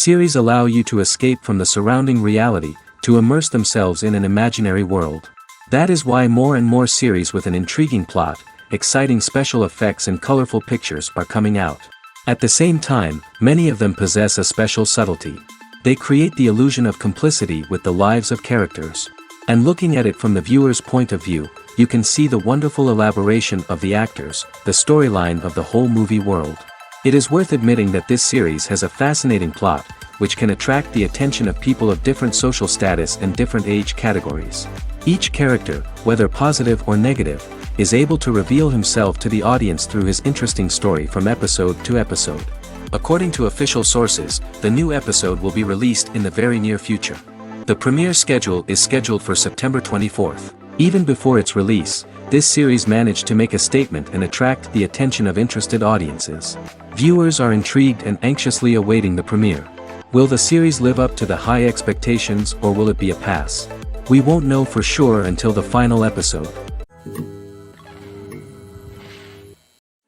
Series allow you to escape from the surrounding reality, to immerse themselves in an imaginary world. That is why more and more series with an intriguing plot, exciting special effects and colorful pictures are coming out. At the same time, many of them possess a special subtlety. They create the illusion of complicity with the lives of characters. And looking at it from the viewer's point of view, you can see the wonderful elaboration of the actors, the storyline of the whole movie world. It is worth admitting that this series has a fascinating plot, which can attract the attention of people of different social status and different age categories. Each character, whether positive or negative, is able to reveal himself to the audience through his interesting story from episode to episode. According to official sources, the new episode will be released in the very near future. The premiere schedule is scheduled for September 24th. Even before its release, this series managed to make a statement and attract the attention of interested audiences. Viewers are intrigued and anxiously awaiting the premiere. Will the series live up to the high expectations, or will it be a pass? We won't know for sure until the final episode.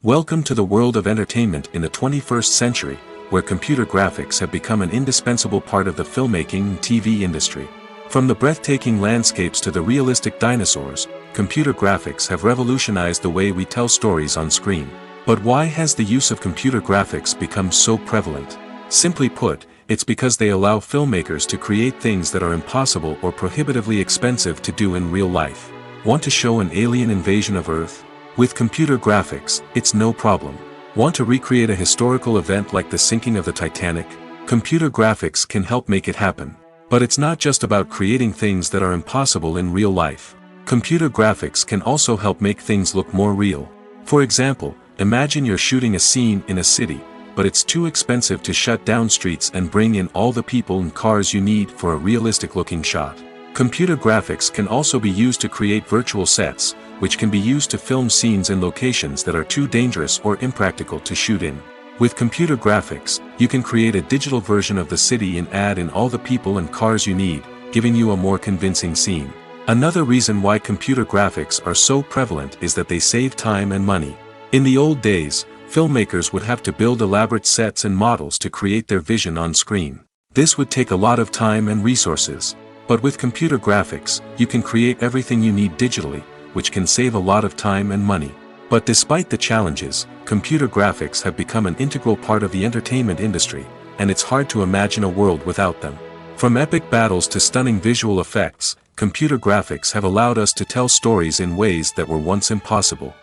Welcome to the world of entertainment in the 21st century, where computer graphics have become an indispensable part of the filmmaking and TV industry. From the breathtaking landscapes to the realistic dinosaurs, computer graphics have revolutionized the way we tell stories on screen. But why has the use of computer graphics become so prevalent? Simply put, it's because they allow filmmakers to create things that are impossible or prohibitively expensive to do in real life. Want to show an alien invasion of Earth? With computer graphics, it's no problem. Want to recreate a historical event like the sinking of the Titanic? Computer graphics can help make it happen. But it's not just about creating things that are impossible in real life. Computer graphics can also help make things look more real. For example, imagine you're shooting a scene in a city, but it's too expensive to shut down streets and bring in all the people and cars you need for a realistic-looking shot. Computer graphics can also be used to create virtual sets, which can be used to film scenes in locations that are too dangerous or impractical to shoot in. With computer graphics, you can create a digital version of the city and add in all the people and cars you need, giving you a more convincing scene. Another reason why computer graphics are so prevalent is that they save time and money. In the old days, filmmakers would have to build elaborate sets and models to create their vision on screen. This would take a lot of time and resources. But with computer graphics, you can create everything you need digitally, which can save a lot of time and money. But despite the challenges, computer graphics have become an integral part of the entertainment industry, and it's hard to imagine a world without them. From epic battles to stunning visual effects, computer graphics have allowed us to tell stories in ways that were once impossible.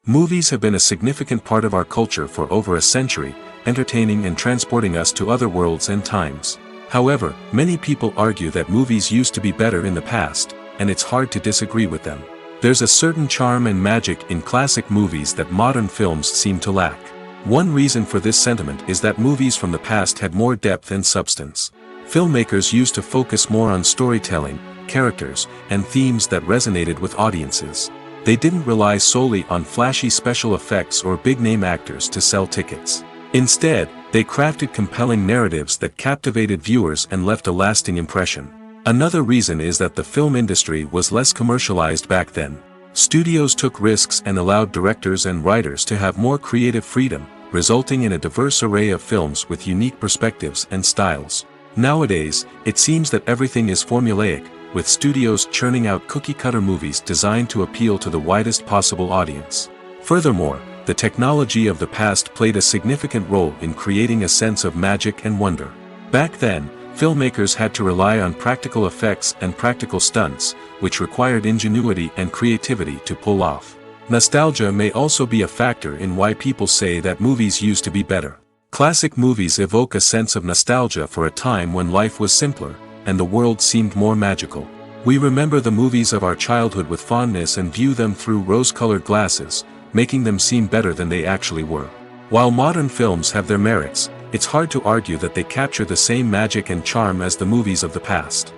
Movies have been a significant part of our culture for over a century, entertaining and transporting us to other worlds and times. However, many people argue that movies used to be better in the past, and it's hard to disagree with them. There's a certain charm and magic in classic movies that modern films seem to lack. One reason for this sentiment is that movies from the past had more depth and substance. Filmmakers used to focus more on storytelling, characters, and themes that resonated with audiences. They didn't rely solely on flashy special effects or big-name actors to sell tickets. Instead, they crafted compelling narratives that captivated viewers and left a lasting impression. Another reason is that the film industry was less commercialized back then. Studios took risks and allowed directors and writers to have more creative freedom, resulting in a diverse array of films with unique perspectives and styles. Nowadays, it seems that everything is formulaic, with studios churning out cookie-cutter movies designed to appeal to the widest possible audience. Furthermore, the technology of the past played a significant role in creating a sense of magic and wonder. Back then, filmmakers had to rely on practical effects and practical stunts, which required ingenuity and creativity to pull off. Nostalgia may also be a factor in why people say that movies used to be better. Classic movies evoke a sense of nostalgia for a time when life was simpler, and the world seemed more magical. We remember the movies of our childhood with fondness and view them through rose-colored glasses, making them seem better than they actually were. While modern films have their merits, it's hard to argue that they capture the same magic and charm as the movies of the past.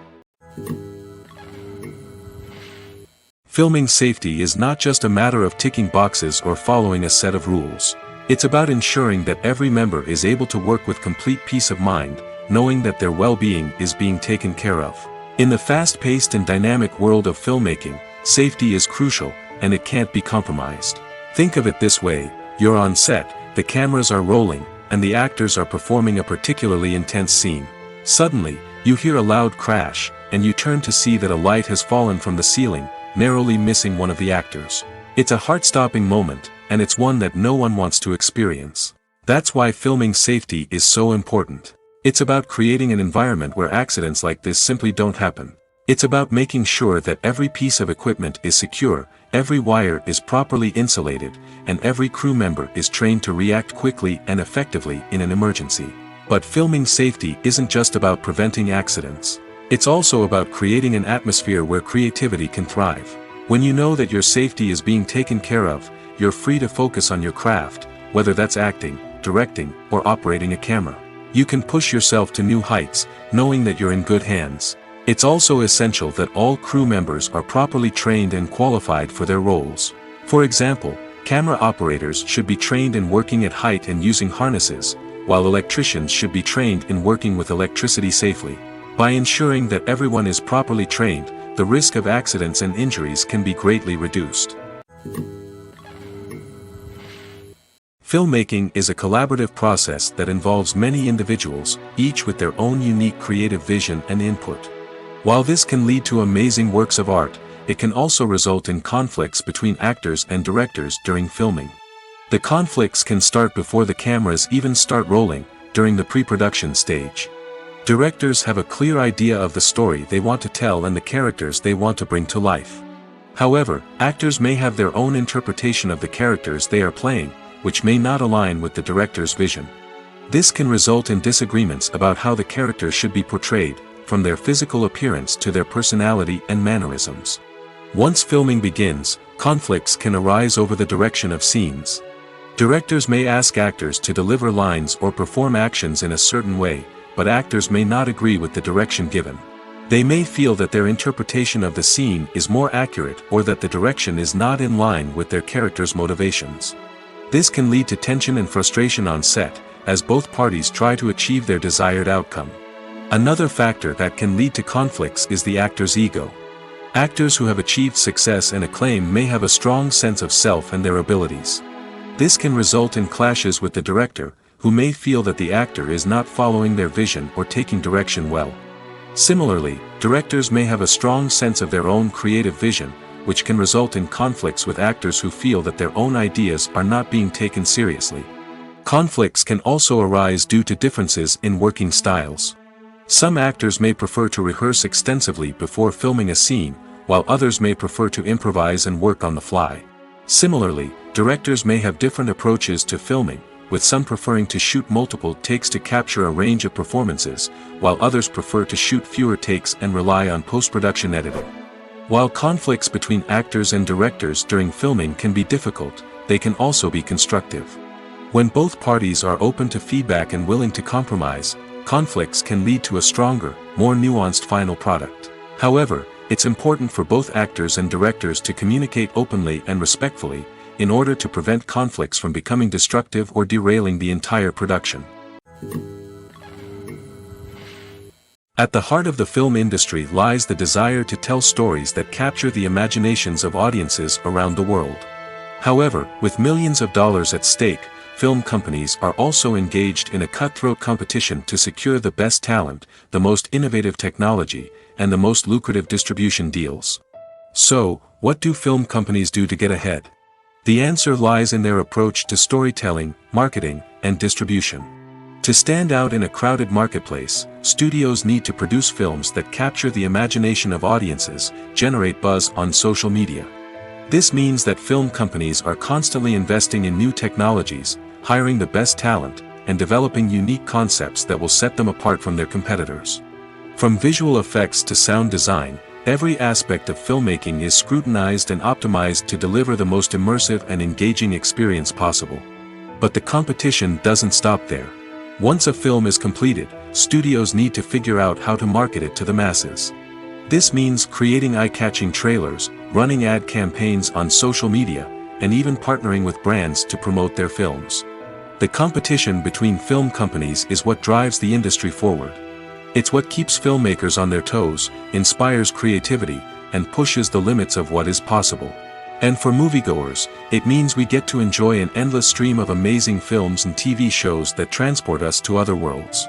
Filming safety is not just a matter of ticking boxes or following a set of rules. It's about ensuring that every member is able to work with complete peace of mind, knowing that their well-being is being taken care of. In the fast-paced and dynamic world of filmmaking, safety is crucial, and it can't be compromised. Think of it this way: you're on set, the cameras are rolling, and the actors are performing a particularly intense scene. Suddenly, you hear a loud crash, and you turn to see that a light has fallen from the ceiling, narrowly missing one of the actors. It's a heart-stopping moment, and it's one that no one wants to experience. That's why filming safety is so important. It's about creating an environment where accidents like this simply don't happen. It's about making sure that every piece of equipment is secure, every wire is properly insulated, and every crew member is trained to react quickly and effectively in an emergency. But filming safety isn't just about preventing accidents. It's also about creating an atmosphere where creativity can thrive. When you know that your safety is being taken care of, you're free to focus on your craft, whether that's acting, directing, or operating a camera. You can push yourself to new heights, knowing that you're in good hands. It's also essential that all crew members are properly trained and qualified for their roles. For example, camera operators should be trained in working at height and using harnesses, while electricians should be trained in working with electricity safely. By ensuring that everyone is properly trained, the risk of accidents and injuries can be greatly reduced. Filmmaking is a collaborative process that involves many individuals, each with their own unique creative vision and input. While this can lead to amazing works of art, it can also result in conflicts between actors and directors during filming. The conflicts can start before the cameras even start rolling, during the pre-production stage. Directors have a clear idea of the story they want to tell and the characters they want to bring to life. However, actors may have their own interpretation of the characters they are playing, which may not align with the director's vision. This can result in disagreements about how the characters should be portrayed, from their physical appearance to their personality and mannerisms. Once filming begins, conflicts can arise over the direction of scenes. Directors may ask actors to deliver lines or perform actions in a certain way, but actors may not agree with the direction given. They may feel that their interpretation of the scene is more accurate or that the direction is not in line with their character's motivations. This can lead to tension and frustration on set, as both parties try to achieve their desired outcome. Another factor that can lead to conflicts is the actor's ego. Actors who have achieved success and acclaim may have a strong sense of self and their abilities. This can result in clashes with the director, who may feel that the actor is not following their vision or taking direction well. Similarly, directors may have a strong sense of their own creative vision, which can result in conflicts with actors who feel that their own ideas are not being taken seriously. Conflicts can also arise due to differences in working styles. Some actors may prefer to rehearse extensively before filming a scene, while others may prefer to improvise and work on the fly. Similarly, directors may have different approaches to filming, with some preferring to shoot multiple takes to capture a range of performances, while others prefer to shoot fewer takes and rely on post-production editing. While conflicts between actors and directors during filming can be difficult, they can also be constructive. When both parties are open to feedback and willing to compromise, conflicts can lead to a stronger, more nuanced final product. However, it's important for both actors and directors to communicate openly and respectfully, in order to prevent conflicts from becoming destructive or derailing the entire production. At the heart of the film industry lies the desire to tell stories that capture the imaginations of audiences around the world. However, with millions of dollars at stake, film companies are also engaged in a cutthroat competition to secure the best talent, the most innovative technology, and the most lucrative distribution deals. So, what do film companies do to get ahead? The answer lies in their approach to storytelling, marketing, and distribution. To stand out in a crowded marketplace, studios need to produce films that capture the imagination of audiences, generate buzz on social media. This means that film companies are constantly investing in new technologies, hiring the best talent, and developing unique concepts that will set them apart from their competitors. From visual effects to sound design, every aspect of filmmaking is scrutinized and optimized to deliver the most immersive and engaging experience possible. But the competition doesn't stop there. Once a film is completed, studios need to figure out how to market it to the masses. This means creating eye-catching trailers, running ad campaigns on social media, and even partnering with brands to promote their films. The competition between film companies is what drives the industry forward. It's what keeps filmmakers on their toes, inspires creativity, and pushes the limits of what is possible. And for moviegoers, it means we get to enjoy an endless stream of amazing films and TV shows that transport us to other worlds.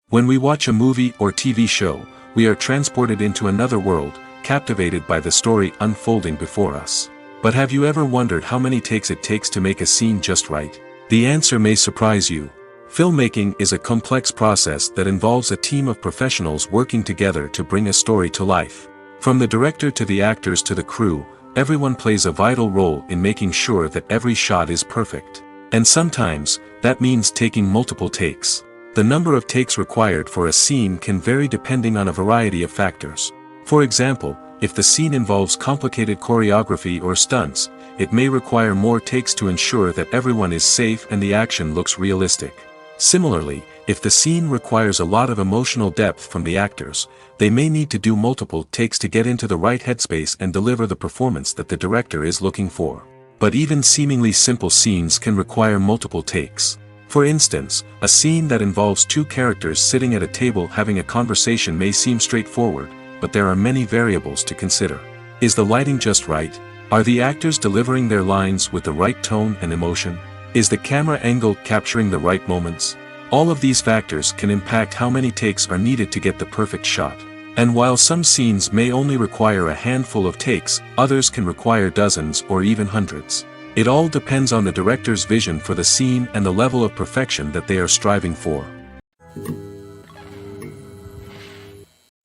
When we watch a movie or TV show, we are transported into another world, captivated by the story unfolding before us. But have you ever wondered how many takes it takes to make a scene just right? The answer may surprise you. Filmmaking is a complex process that involves a team of professionals working together to bring a story to life. From the director to the actors to the crew, everyone plays a vital role in making sure that every shot is perfect. And sometimes, that means taking multiple takes. The number of takes required for a scene can vary depending on a variety of factors. For example, if the scene involves complicated choreography or stunts, it may require more takes to ensure that everyone is safe and the action looks realistic. Similarly, if the scene requires a lot of emotional depth from the actors, they may need to do multiple takes to get into the right headspace and deliver the performance that the director is looking for. But even seemingly simple scenes can require multiple takes. For instance, a scene that involves two characters sitting at a table having a conversation may seem straightforward, but there are many variables to consider. Is the lighting just right? Are the actors delivering their lines with the right tone and emotion? Is the camera angle capturing the right moments? All of these factors can impact how many takes are needed to get the perfect shot. And while some scenes may only require a handful of takes, others can require dozens or even hundreds. It all depends on the director's vision for the scene and the level of perfection that they are striving for.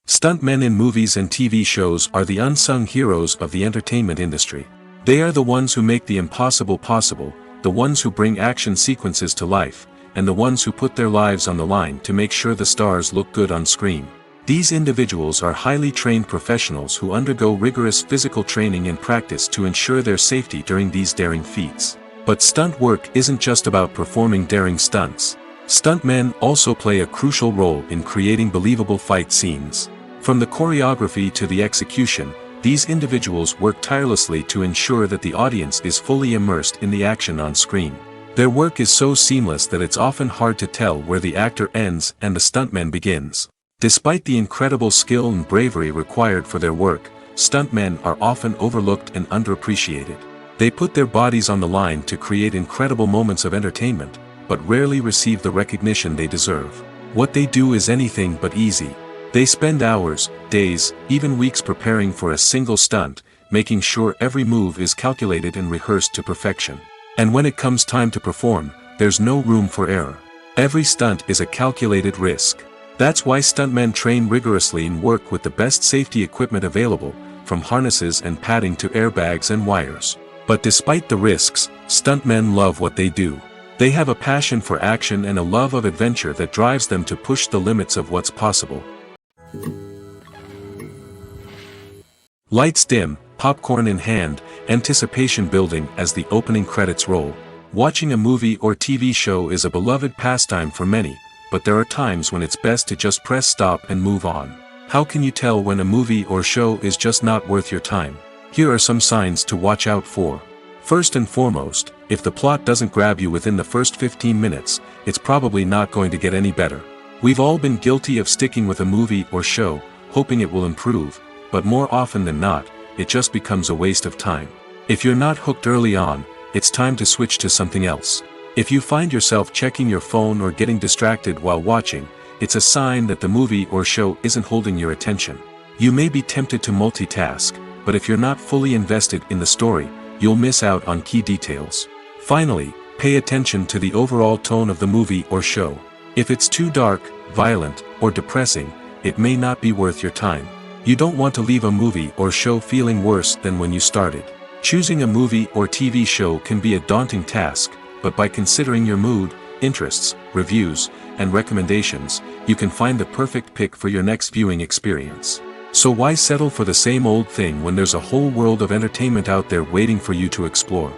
Stuntmen in movies and TV shows are the unsung heroes of the entertainment industry. They are the ones who make the impossible possible, the ones who bring action sequences to life, and the ones who put their lives on the line to make sure the stars look good on screen. These individuals are highly trained professionals who undergo rigorous physical training and practice to ensure their safety during these daring feats. But stunt work isn't just about performing daring stunts. Stuntmen also play a crucial role in creating believable fight scenes. From the choreography to the execution, these individuals work tirelessly to ensure that the audience is fully immersed in the action on screen. Their work is so seamless that it's often hard to tell where the actor ends and the stuntman begins. Despite the incredible skill and bravery required for their work, stuntmen are often overlooked and underappreciated. They put their bodies on the line to create incredible moments of entertainment, but rarely receive the recognition they deserve. What they do is anything but easy. They spend hours, days, even weeks preparing for a single stunt, making sure every move is calculated and rehearsed to perfection. And when it comes time to perform, there's no room for error. Every stunt is a calculated risk. That's why stuntmen train rigorously and work with the best safety equipment available, from harnesses and padding to airbags and wires. But despite the risks, stuntmen love what they do. They have a passion for action and a love of adventure that drives them to push the limits of what's possible. Lights dim, popcorn in hand, anticipation building as the opening credits roll. Watching a movie or TV show is a beloved pastime for many, but there are times when it's best to just press stop and move on. How can you tell when a movie or show is just not worth your time? Here are some signs to watch out for. First and foremost, if the plot doesn't grab you within the first 15 minutes, it's probably not going to get any better. We've all been guilty of sticking with a movie or show, hoping it will improve, but more often than not, it just becomes a waste of time. If you're not hooked early on, it's time to switch to something else. If you find yourself checking your phone or getting distracted while watching, it's a sign that the movie or show isn't holding your attention. You may be tempted to multitask, but if you're not fully invested in the story, you'll miss out on key details. Finally, pay attention to the overall tone of the movie or show. If it's too dark, violent, or depressing, it may not be worth your time. You don't want to leave a movie or show feeling worse than when you started. Choosing a movie or TV show can be a daunting task, but by considering your mood, interests, reviews, and recommendations, you can find the perfect pick for your next viewing experience. So why settle for the same old thing when there's a whole world of entertainment out there waiting for you to explore?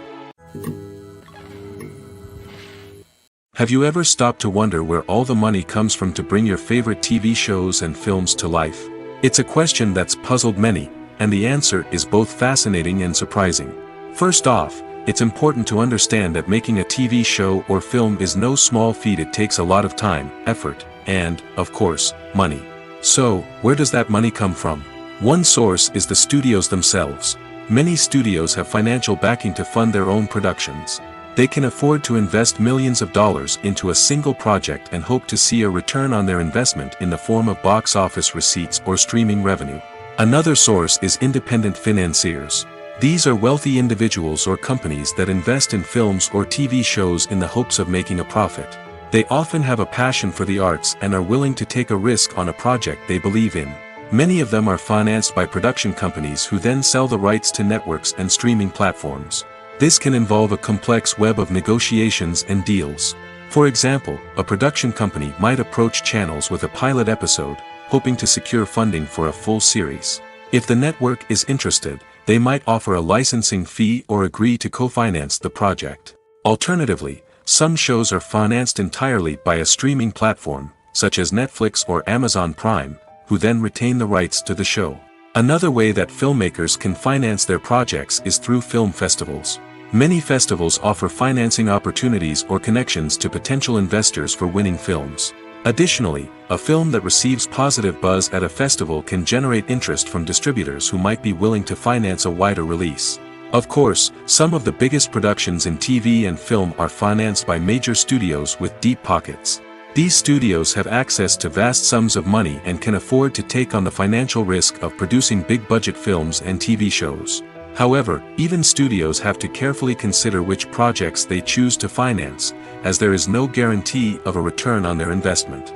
Have you ever stopped to wonder where all the money comes from to bring your favorite TV shows and films to life? It's a question that's puzzled many, and the answer is both fascinating and surprising. First off, it's important to understand that making a TV show or film is no small feat. It takes a lot of time, effort, and, of course, money. So, where does that money come from? One source is the studios themselves. Many studios have financial backing to fund their own productions. They can afford to invest millions of dollars into a single project and hope to see a return on their investment in the form of box office receipts or streaming revenue. Another source is independent financiers. These are wealthy individuals or companies that invest in films or TV shows in the hopes of making a profit. They often have a passion for the arts and are willing to take a risk on a project they believe in. Many of them are financed by production companies who then sell the rights to networks and streaming platforms. This can involve a complex web of negotiations and deals. For example, a production company might approach channels with a pilot episode, hoping to secure funding for a full series. If the network is interested, they might offer a licensing fee or agree to co-finance the project. Alternatively, some shows are financed entirely by a streaming platform, such as Netflix or Amazon Prime, who then retain the rights to the show. Another way that filmmakers can finance their projects is through film festivals. Many festivals offer financing opportunities or connections to potential investors for winning films. Additionally, a film that receives positive buzz at a festival can generate interest from distributors who might be willing to finance a wider release. Of course, some of the biggest productions in TV and film are financed by major studios with deep pockets. These studios have access to vast sums of money and can afford to take on the financial risk of producing big-budget films and TV shows. However, even studios have to carefully consider which projects they choose to finance, as there is no guarantee of a return on their investment.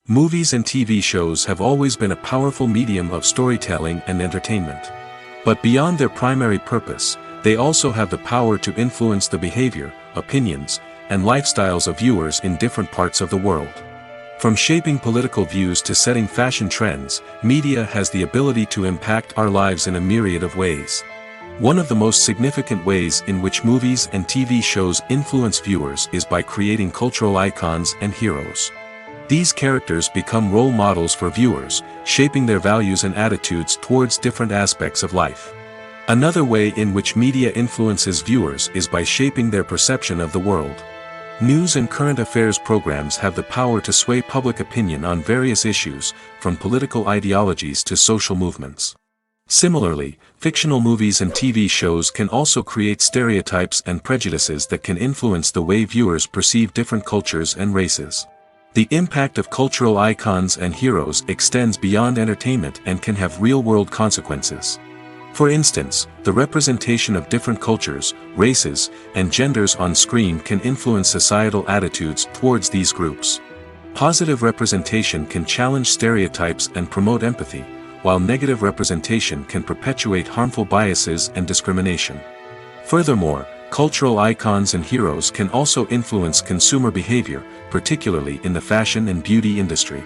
Movies and TV shows have always been a powerful medium of storytelling and entertainment. But beyond their primary purpose, they also have the power to influence the behavior, opinions, and lifestyles of viewers in different parts of the world. From shaping political views to setting fashion trends, media has the ability to impact our lives in a myriad of ways. One of the most significant ways in which movies and TV shows influence viewers is by creating cultural icons and heroes. These characters become role models for viewers, shaping their values and attitudes towards different aspects of life. Another way in which media influences viewers is by shaping their perception of the world. News and current affairs programs have the power to sway public opinion on various issues, from political ideologies to social movements. Similarly, fictional movies and TV shows can also create stereotypes and prejudices that can influence the way viewers perceive different cultures and races. The impact of cultural icons and heroes extends beyond entertainment and can have real-world consequences. For instance, the representation of different cultures, races, and genders on screen can influence societal attitudes towards these groups. Positive representation can challenge stereotypes and promote empathy, while negative representation can perpetuate harmful biases and discrimination. Furthermore, cultural icons and heroes can also influence consumer behavior, particularly in the fashion and beauty industry.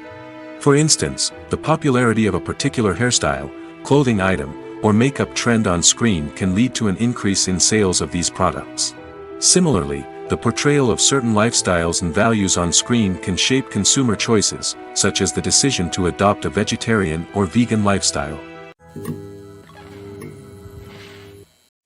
For instance, the popularity of a particular hairstyle, clothing item, or makeup trend on screen can lead to an increase in sales of these products. Similarly, the portrayal of certain lifestyles and values on screen can shape consumer choices, such as the decision to adopt a vegetarian or vegan lifestyle.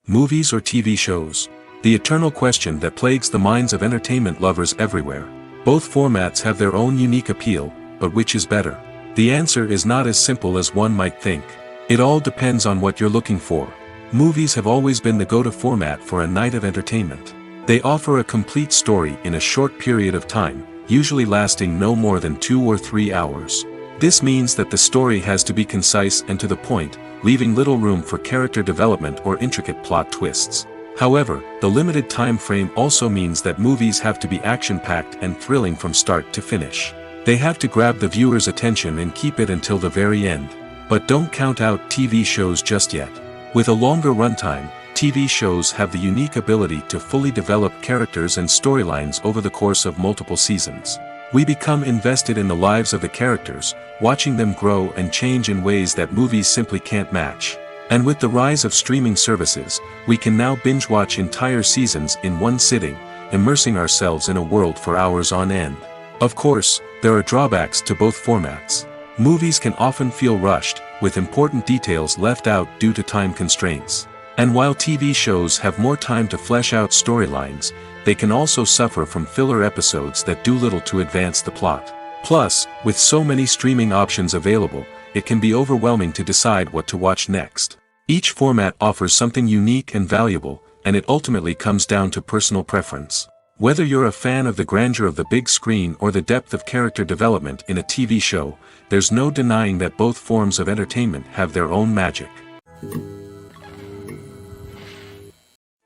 Movies or TV shows? The eternal question that plagues the minds of entertainment lovers everywhere. Both formats have their own unique appeal, but which is better? The answer is not as simple as one might think. It all depends on what you're looking for. Movies have always been the go-to format for a night of entertainment. They offer a complete story in a short period of time, usually lasting no more than 2 or 3 hours. This means that the story has to be concise and to the point, leaving little room for character development or intricate plot twists. However, the limited time frame also means that movies have to be action-packed and thrilling from start to finish. They have to grab the viewer's attention and keep it until the very end. But don't count out TV shows just yet. With a longer runtime, TV shows have the unique ability to fully develop characters and storylines over the course of multiple seasons. We become invested in the lives of the characters, watching them grow and change in ways that movies simply can't match. And with the rise of streaming services, we can now binge-watch entire seasons in one sitting, immersing ourselves in a world for hours on end. Of course, there are drawbacks to both formats. Movies can often feel rushed, with important details left out due to time constraints. And while TV shows have more time to flesh out storylines, they can also suffer from filler episodes that do little to advance the plot. Plus, with so many streaming options available, it can be overwhelming to decide what to watch next. Each format offers something unique and valuable, and it ultimately comes down to personal preference. Whether you're a fan of the grandeur of the big screen or the depth of character development in a TV show, there's no denying that both forms of entertainment have their own magic.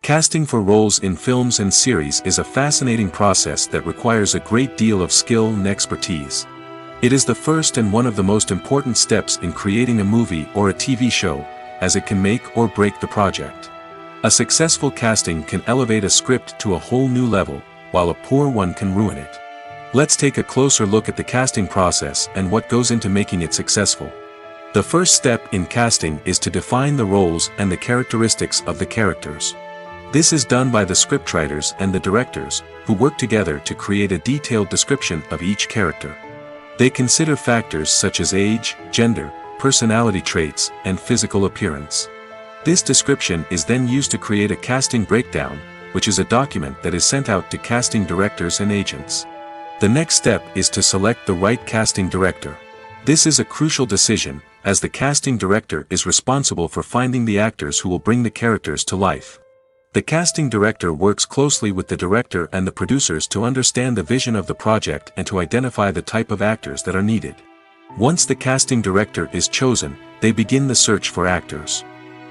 Casting for roles in films and series is a fascinating process that requires a great deal of skill and expertise. It is the first and one of the most important steps in creating a movie or a TV show, as it can make or break the project. A successful casting can elevate a script to a whole new level, while a poor one can ruin it. Let's take a closer look at the casting process and what goes into making it successful. The first step in casting is to define the roles and the characteristics of the characters. This is done by the scriptwriters and the directors, who work together to create a detailed description of each character. They consider factors such as age, gender, personality traits, and physical appearance. This description is then used to create a casting breakdown, which is a document that is sent out to casting directors and agents. The next step is to select the right casting director. This is a crucial decision, as the casting director is responsible for finding the actors who will bring the characters to life. The casting director works closely with the director and the producers to understand the vision of the project and to identify the type of actors that are needed. Once the casting director is chosen, they begin the search for actors.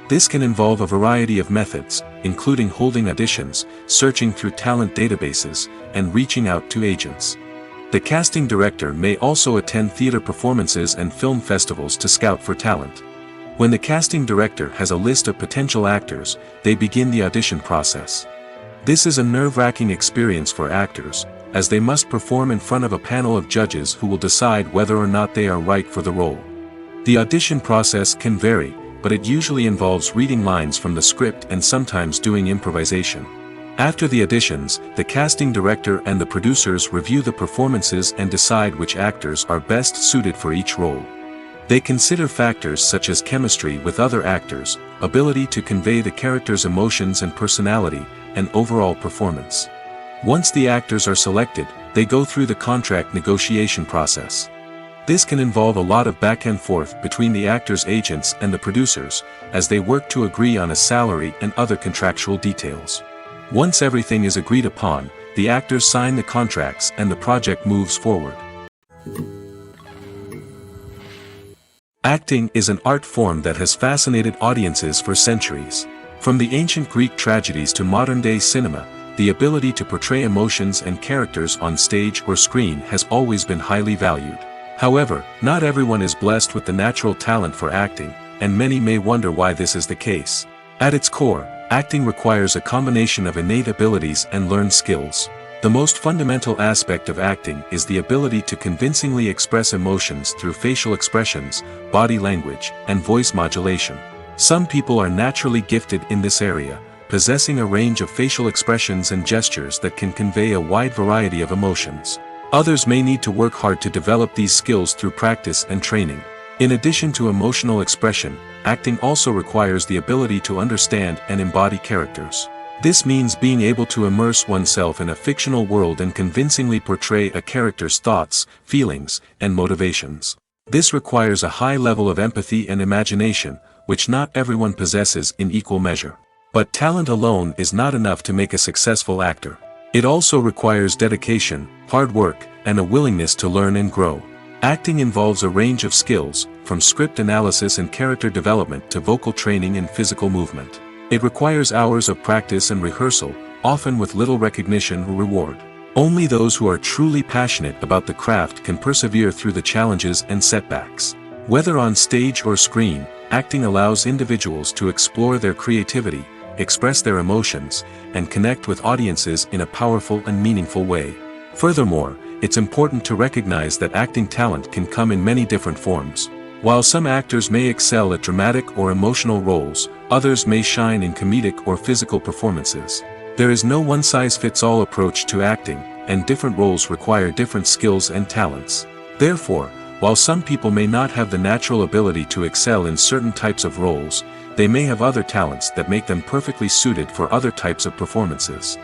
This can involve a variety of methods, including holding auditions, searching through talent databases, and reaching out to agents. The casting director may also attend theater performances and film festivals to scout for talent. When the casting director has a list of potential actors, they begin the audition process. This is a nerve-wracking experience for actors, as they must perform in front of a panel of judges who will decide whether or not they are right for the role. The audition process can vary, but it usually involves reading lines from the script and sometimes doing improvisation. After the auditions, the casting director and the producers review the performances and decide which actors are best suited for each role. They consider factors such as chemistry with other actors, ability to convey the character's emotions and personality, and overall performance. Once the actors are selected, they go through the contract negotiation process. This can involve a lot of back and forth between the actors' agents and the producers, as they work to agree on a salary and other contractual details. Once everything is agreed upon, the actors sign the contracts and the project moves forward. Acting is an art form that has fascinated audiences for centuries. From the ancient Greek tragedies to modern-day cinema, the ability to portray emotions and characters on stage or screen has always been highly valued. However, not everyone is blessed with the natural talent for acting, and many may wonder why this is the case. At its core, acting requires a combination of innate abilities and learned skills. The most fundamental aspect of acting is the ability to convincingly express emotions through facial expressions, body language, and voice modulation. Some people are naturally gifted in this area, possessing a range of facial expressions and gestures that can convey a wide variety of emotions. Others may need to work hard to develop these skills through practice and training. In addition to emotional expression, acting also requires the ability to understand and embody characters. This means being able to immerse oneself in a fictional world and convincingly portray a character's thoughts, feelings, and motivations. This requires a high level of empathy and imagination, which not everyone possesses in equal measure. But talent alone is not enough to make a successful actor. It also requires dedication, hard work, and a willingness to learn and grow. Acting involves a range of skills, from script analysis and character development to vocal training and physical movement. It requires hours of practice and rehearsal, often with little recognition or reward. Only those who are truly passionate about the craft can persevere through the challenges and setbacks. Whether on stage or screen, acting allows individuals to explore their creativity, express their emotions, and connect with audiences in a powerful and meaningful way. Furthermore, it's important to recognize that acting talent can come in many different forms. While some actors may excel at dramatic or emotional roles, others may shine in comedic or physical performances. There is no one-size-fits-all approach to acting, and different roles require different skills and talents. Therefore, while some people may not have the natural ability to excel in certain types of roles, they may have other talents that make them perfectly suited for other types of performances.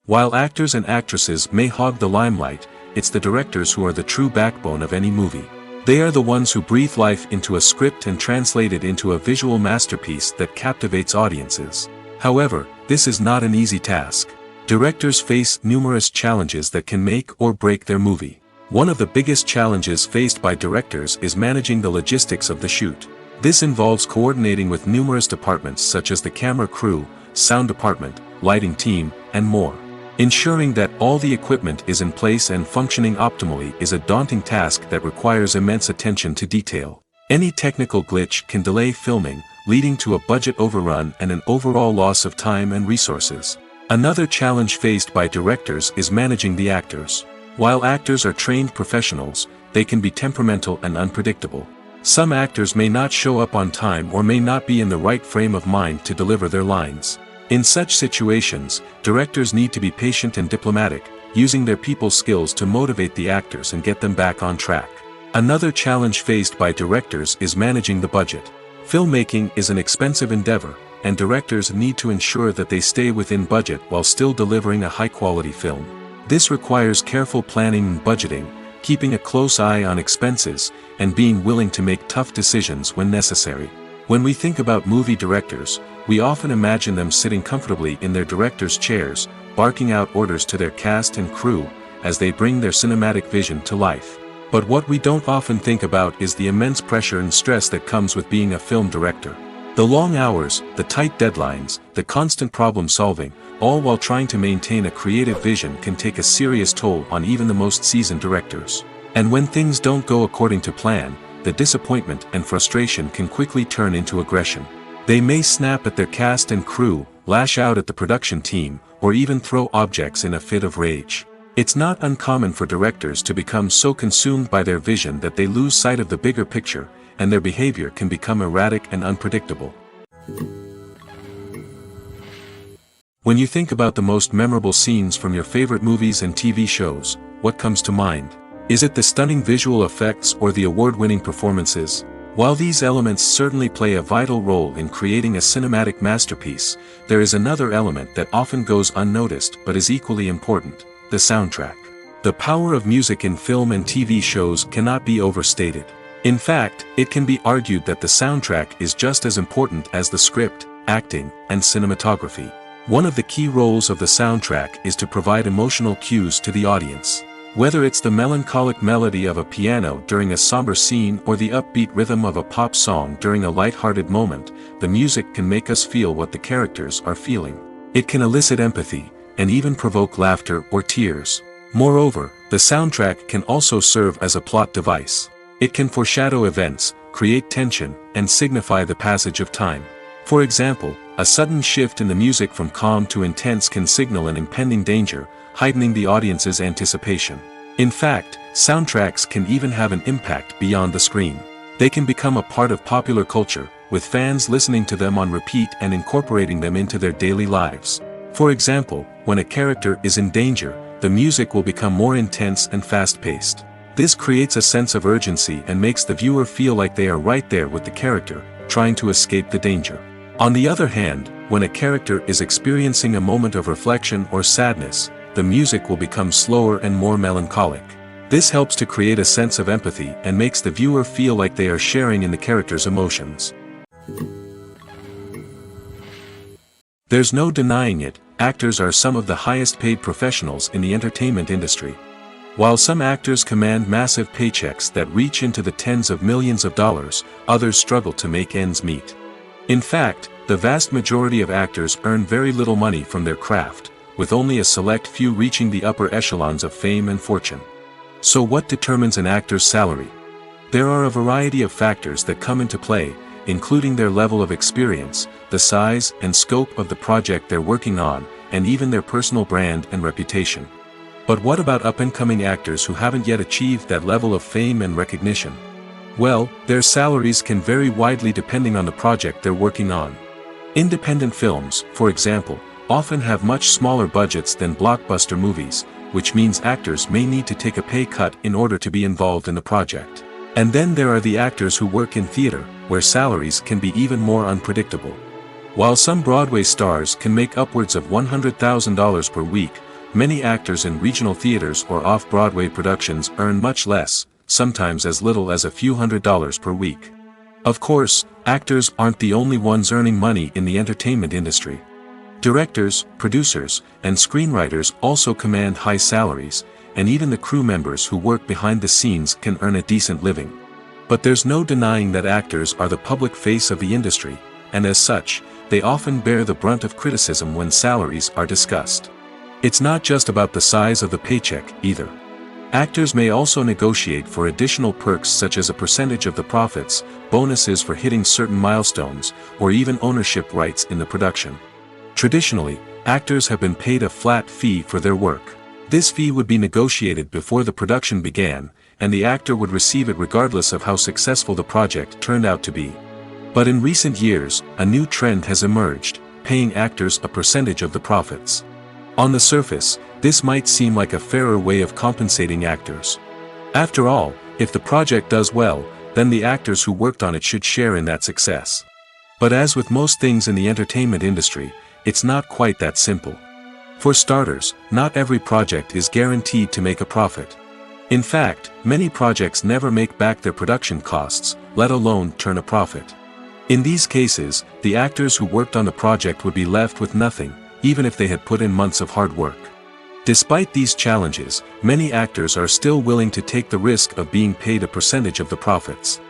While actors and actresses may hog the limelight, it's the directors who are the true backbone of any movie. They are the ones who breathe life into a script and translate it into a visual masterpiece that captivates audiences. However, this is not an easy task. Directors face numerous challenges that can make or break their movie. One of the biggest challenges faced by directors is managing the logistics of the shoot. This involves coordinating with numerous departments such as the camera crew, sound department, lighting team, and more. Ensuring that all the equipment is in place and functioning optimally is a daunting task that requires immense attention to detail. Any technical glitch can delay filming, leading to a budget overrun and an overall loss of time and resources. Another challenge faced by directors is managing the actors. While actors are trained professionals, they can be temperamental and unpredictable. Some actors may not show up on time or may not be in the right frame of mind to deliver their lines. In such situations, directors need to be patient and diplomatic, using their people skills to motivate the actors and get them back on track. Another challenge faced by directors is managing the budget. Filmmaking is an expensive endeavor, and directors need to ensure that they stay within budget while still delivering a high-quality film. This requires careful planning and budgeting, keeping a close eye on expenses, and being willing to make tough decisions when necessary. When we think about movie directors, we often imagine them sitting comfortably in their director's chairs, barking out orders to their cast and crew, as they bring their cinematic vision to life. But what we don't often think about is the immense pressure and stress that comes with being a film director. The long hours, the tight deadlines, the constant problem solving, all while trying to maintain a creative vision can take a serious toll on even the most seasoned directors. And when things don't go according to plan, the disappointment and frustration can quickly turn into aggression. They may snap at their cast and crew, lash out at the production team, or even throw objects in a fit of rage. It's not uncommon for directors to become so consumed by their vision that they lose sight of the bigger picture, and their behavior can become erratic and unpredictable. When you think about the most memorable scenes from your favorite movies and TV shows, what comes to mind? Is it the stunning visual effects or the award-winning performances? While these elements certainly play a vital role in creating a cinematic masterpiece, there is another element that often goes unnoticed but is equally important: the soundtrack. The power of music in film and TV shows cannot be overstated. In fact, it can be argued that the soundtrack is just as important as the script, acting, and cinematography. One of the key roles of the soundtrack is to provide emotional cues to the audience. Whether it's the melancholic melody of a piano during a somber scene or the upbeat rhythm of a pop song during a light-hearted moment, the music can make us feel what the characters are feeling. It can elicit empathy, and even provoke laughter or tears. Moreover, the soundtrack can also serve as a plot device. It can foreshadow events, create tension, and signify the passage of time. For example, a sudden shift in the music from calm to intense can signal an impending danger, heightening the audience's anticipation. In fact, soundtracks can even have an impact beyond the screen. They can become a part of popular culture, with fans listening to them on repeat and incorporating them into their daily lives. For example, when a character is in danger, the music will become more intense and fast-paced. This creates a sense of urgency and makes the viewer feel like they are right there with the character, trying to escape the danger. On the other hand, when a character is experiencing a moment of reflection or sadness, the music will become slower and more melancholic. This helps to create a sense of empathy and makes the viewer feel like they are sharing in the character's emotions. There's no denying it, actors are some of the highest paid professionals in the entertainment industry. While some actors command massive paychecks that reach into the tens of millions of dollars, others struggle to make ends meet. In fact, the vast majority of actors earn very little money from their craft, with only a select few reaching the upper echelons of fame and fortune. So what determines an actor's salary? There are a variety of factors that come into play, including their level of experience, the size and scope of the project they're working on, and even their personal brand and reputation. But what about up-and-coming actors who haven't yet achieved that level of fame and recognition? Well, their salaries can vary widely depending on the project they're working on. Independent films, for example, often have much smaller budgets than blockbuster movies, which means actors may need to take a pay cut in order to be involved in the project. And then there are the actors who work in theater, where salaries can be even more unpredictable. While some Broadway stars can make upwards of $100,000 per week, many actors in regional theaters or off-Broadway productions earn much less, sometimes as little as a few $100s per week. Of course, actors aren't the only ones earning money in the entertainment industry. Directors, producers, and screenwriters also command high salaries, and even the crew members who work behind the scenes can earn a decent living. But there's no denying that actors are the public face of the industry, and as such, they often bear the brunt of criticism when salaries are discussed. It's not just about the size of the paycheck, either. Actors may also negotiate for additional perks such as a percentage of the profits, bonuses for hitting certain milestones, or even ownership rights in the production. Traditionally, actors have been paid a flat fee for their work. This fee would be negotiated before the production began, and the actor would receive it regardless of how successful the project turned out to be. But in recent years, a new trend has emerged, paying actors a percentage of the profits. On the surface, this might seem like a fairer way of compensating actors. After all, if the project does well, then the actors who worked on it should share in that success. But as with most things in the entertainment industry, it's not quite that simple. For starters, not every project is guaranteed to make a profit. In fact, many projects never make back their production costs, let alone turn a profit. In these cases, the actors who worked on the project would be left with nothing, even if they had put in months of hard work. Despite these challenges, many actors are still willing to take the risk of being paid a percentage of the profits.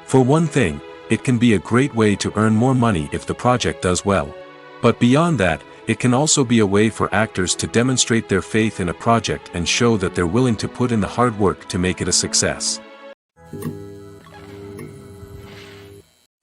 For one thing, it can be a great way to earn more money if the project does well. But beyond that, it can also be a way for actors to demonstrate their faith in a project and show that they're willing to put in the hard work to make it a success.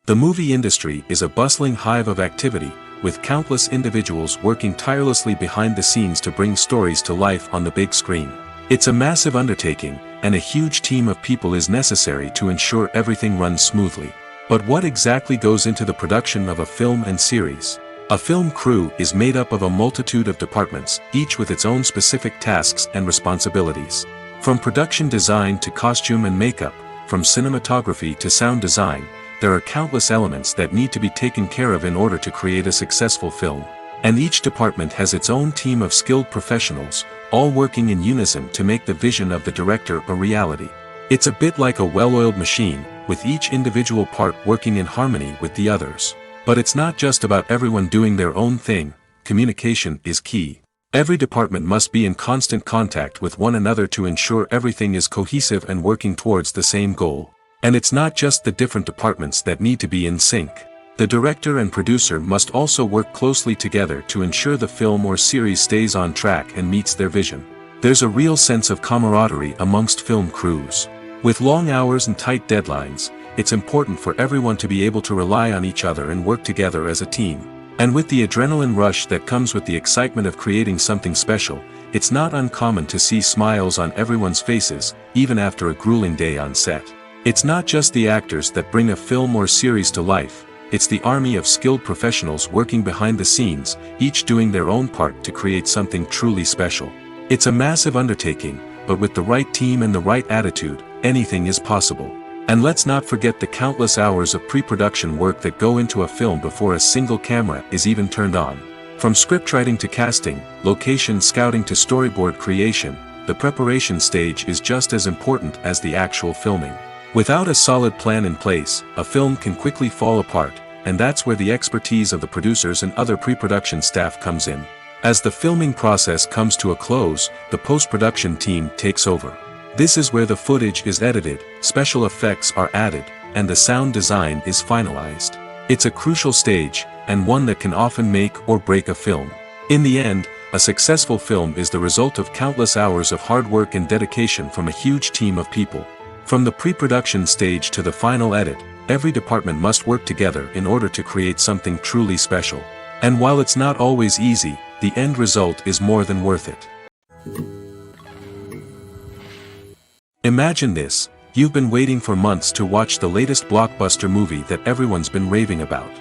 The movie industry is a bustling hive of activity, with countless individuals working tirelessly behind the scenes to bring stories to life on the big screen. It's a massive undertaking, and a huge team of people is necessary to ensure everything runs smoothly. But what exactly goes into the production of a film and series? A film crew is made up of a multitude of departments, each with its own specific tasks and responsibilities. From production design to costume and makeup, from cinematography to sound design, there are countless elements that need to be taken care of in order to create a successful film. And each department has its own team of skilled professionals, all working in unison to make the vision of the director a reality. It's a bit like a well-oiled machine, with each individual part working in harmony with the others. But it's not just about everyone doing their own thing, communication is key. Every department must be in constant contact with one another to ensure everything is cohesive and working towards the same goal. And it's not just the different departments that need to be in sync. The director and producer must also work closely together to ensure the film or series stays on track and meets their vision. There's a real sense of camaraderie amongst film crews. With long hours and tight deadlines, it's important for everyone to be able to rely on each other and work together as a team. And with the adrenaline rush that comes with the excitement of creating something special, it's not uncommon to see smiles on everyone's faces, even after a grueling day on set. It's not just the actors that bring a film or series to life, it's the army of skilled professionals working behind the scenes, each doing their own part to create something truly special. It's a massive undertaking, but with the right team and the right attitude, anything is possible. And let's not forget the countless hours of pre-production work that go into a film before a single camera is even turned on. From scriptwriting to casting, location scouting to storyboard creation, the preparation stage is just as important as the actual filming. Without a solid plan in place, a film can quickly fall apart, and that's where the expertise of the producers and other pre-production staff comes in. As the filming process comes to a close, the post-production team takes over. This is where the footage is edited, special effects are added, and the sound design is finalized. It's a crucial stage, and one that can often make or break a film. In the end, a successful film is the result of countless hours of hard work and dedication from a huge team of people. From the pre-production stage to the final edit, every department must work together in order to create something truly special. And while it's not always easy, the end result is more than worth it. Imagine this, you've been waiting for months to watch the latest blockbuster movie that everyone's been raving about.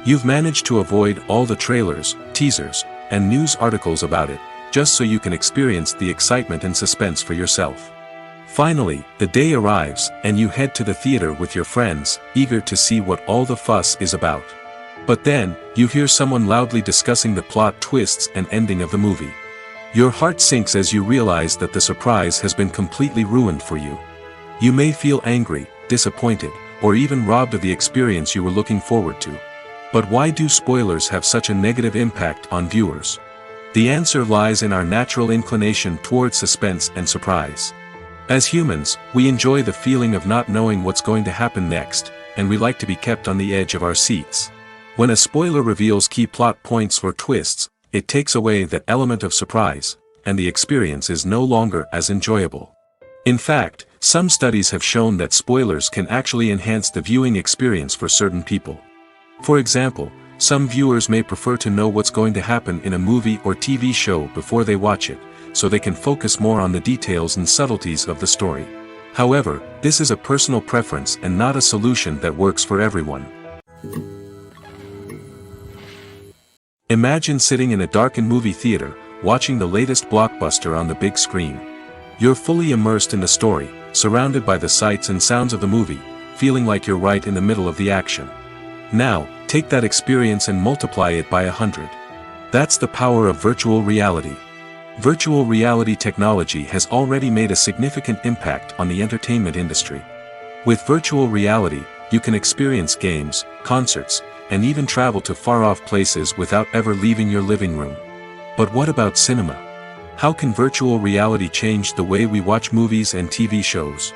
You've managed to avoid all the trailers, teasers, and news articles about it, just so you can experience the excitement and suspense for yourself. Finally, the day arrives, and you head to the theater with your friends, eager to see what all the fuss is about. But then, you hear someone loudly discussing the plot twists and ending of the movie. Your heart sinks as you realize that the surprise has been completely ruined for you. You may feel angry, disappointed, or even robbed of the experience you were looking forward to. But why do spoilers have such a negative impact on viewers? The answer lies in our natural inclination toward suspense and surprise. As humans, we enjoy the feeling of not knowing what's going to happen next, and we like to be kept on the edge of our seats. When a spoiler reveals key plot points or twists, it takes away that element of surprise, and the experience is no longer as enjoyable. In fact, some studies have shown that spoilers can actually enhance the viewing experience for certain people. For example, some viewers may prefer to know what's going to happen in a movie or TV show before they watch it, so they can focus more on the details and subtleties of the story. However, this is a personal preference and not a solution that works for everyone. Imagine sitting in a darkened movie theater, watching the latest blockbuster on the big screen. You're fully immersed in the story, surrounded by the sights and sounds of the movie, feeling like you're right in the middle of the action. Now, take that experience and multiply it by 100. That's the power of virtual reality. Virtual reality technology has already made a significant impact on the entertainment industry. With virtual reality, you can experience games, concerts, and even travel to far-off places without ever leaving your living room. But what about cinema? How can virtual reality change the way we watch movies and TV shows?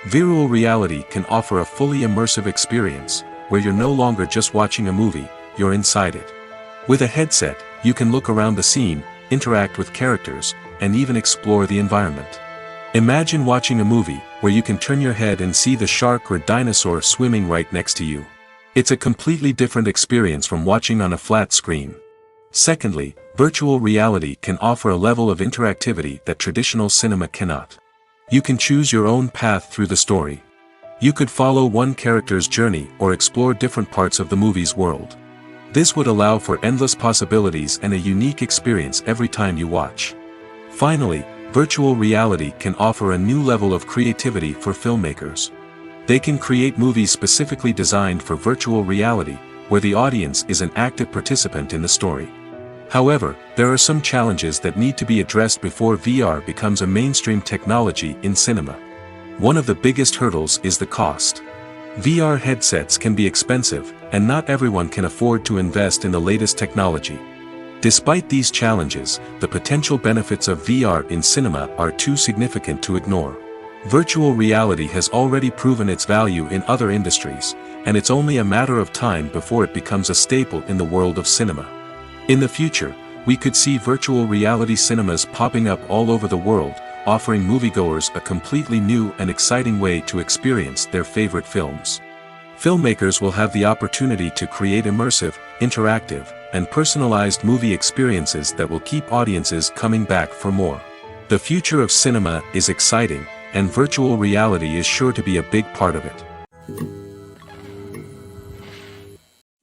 Virtual reality can offer a fully immersive experience, where you're no longer just watching a movie, you're inside it. With a headset, you can look around the scene, interact with characters, and even explore the environment. Imagine watching a movie where you can turn your head and see the shark or dinosaur swimming right next to you. It's a completely different experience from watching on a flat screen. Secondly, virtual reality can offer a level of interactivity that traditional cinema cannot. You can choose your own path through the story. You could follow one character's journey or explore different parts of the movie's world. This would allow for endless possibilities and a unique experience every time you watch. Finally, virtual reality can offer a new level of creativity for filmmakers. They can create movies specifically designed for virtual reality, where the audience is an active participant in the story. However, there are some challenges that need to be addressed before VR becomes a mainstream technology in cinema. One of the biggest hurdles is the cost. VR headsets can be expensive, and not everyone can afford to invest in the latest technology. Despite these challenges, the potential benefits of VR in cinema are too significant to ignore. Virtual reality has already proven its value in other industries, and it's only a matter of time before it becomes a staple in the world of cinema. In the future, we could see virtual reality cinemas popping up all over the world, offering moviegoers a completely new and exciting way to experience their favorite films. Filmmakers will have the opportunity to create immersive, interactive, and personalized movie experiences that will keep audiences coming back for more. The future of cinema is exciting, and virtual reality is sure to be a big part of it.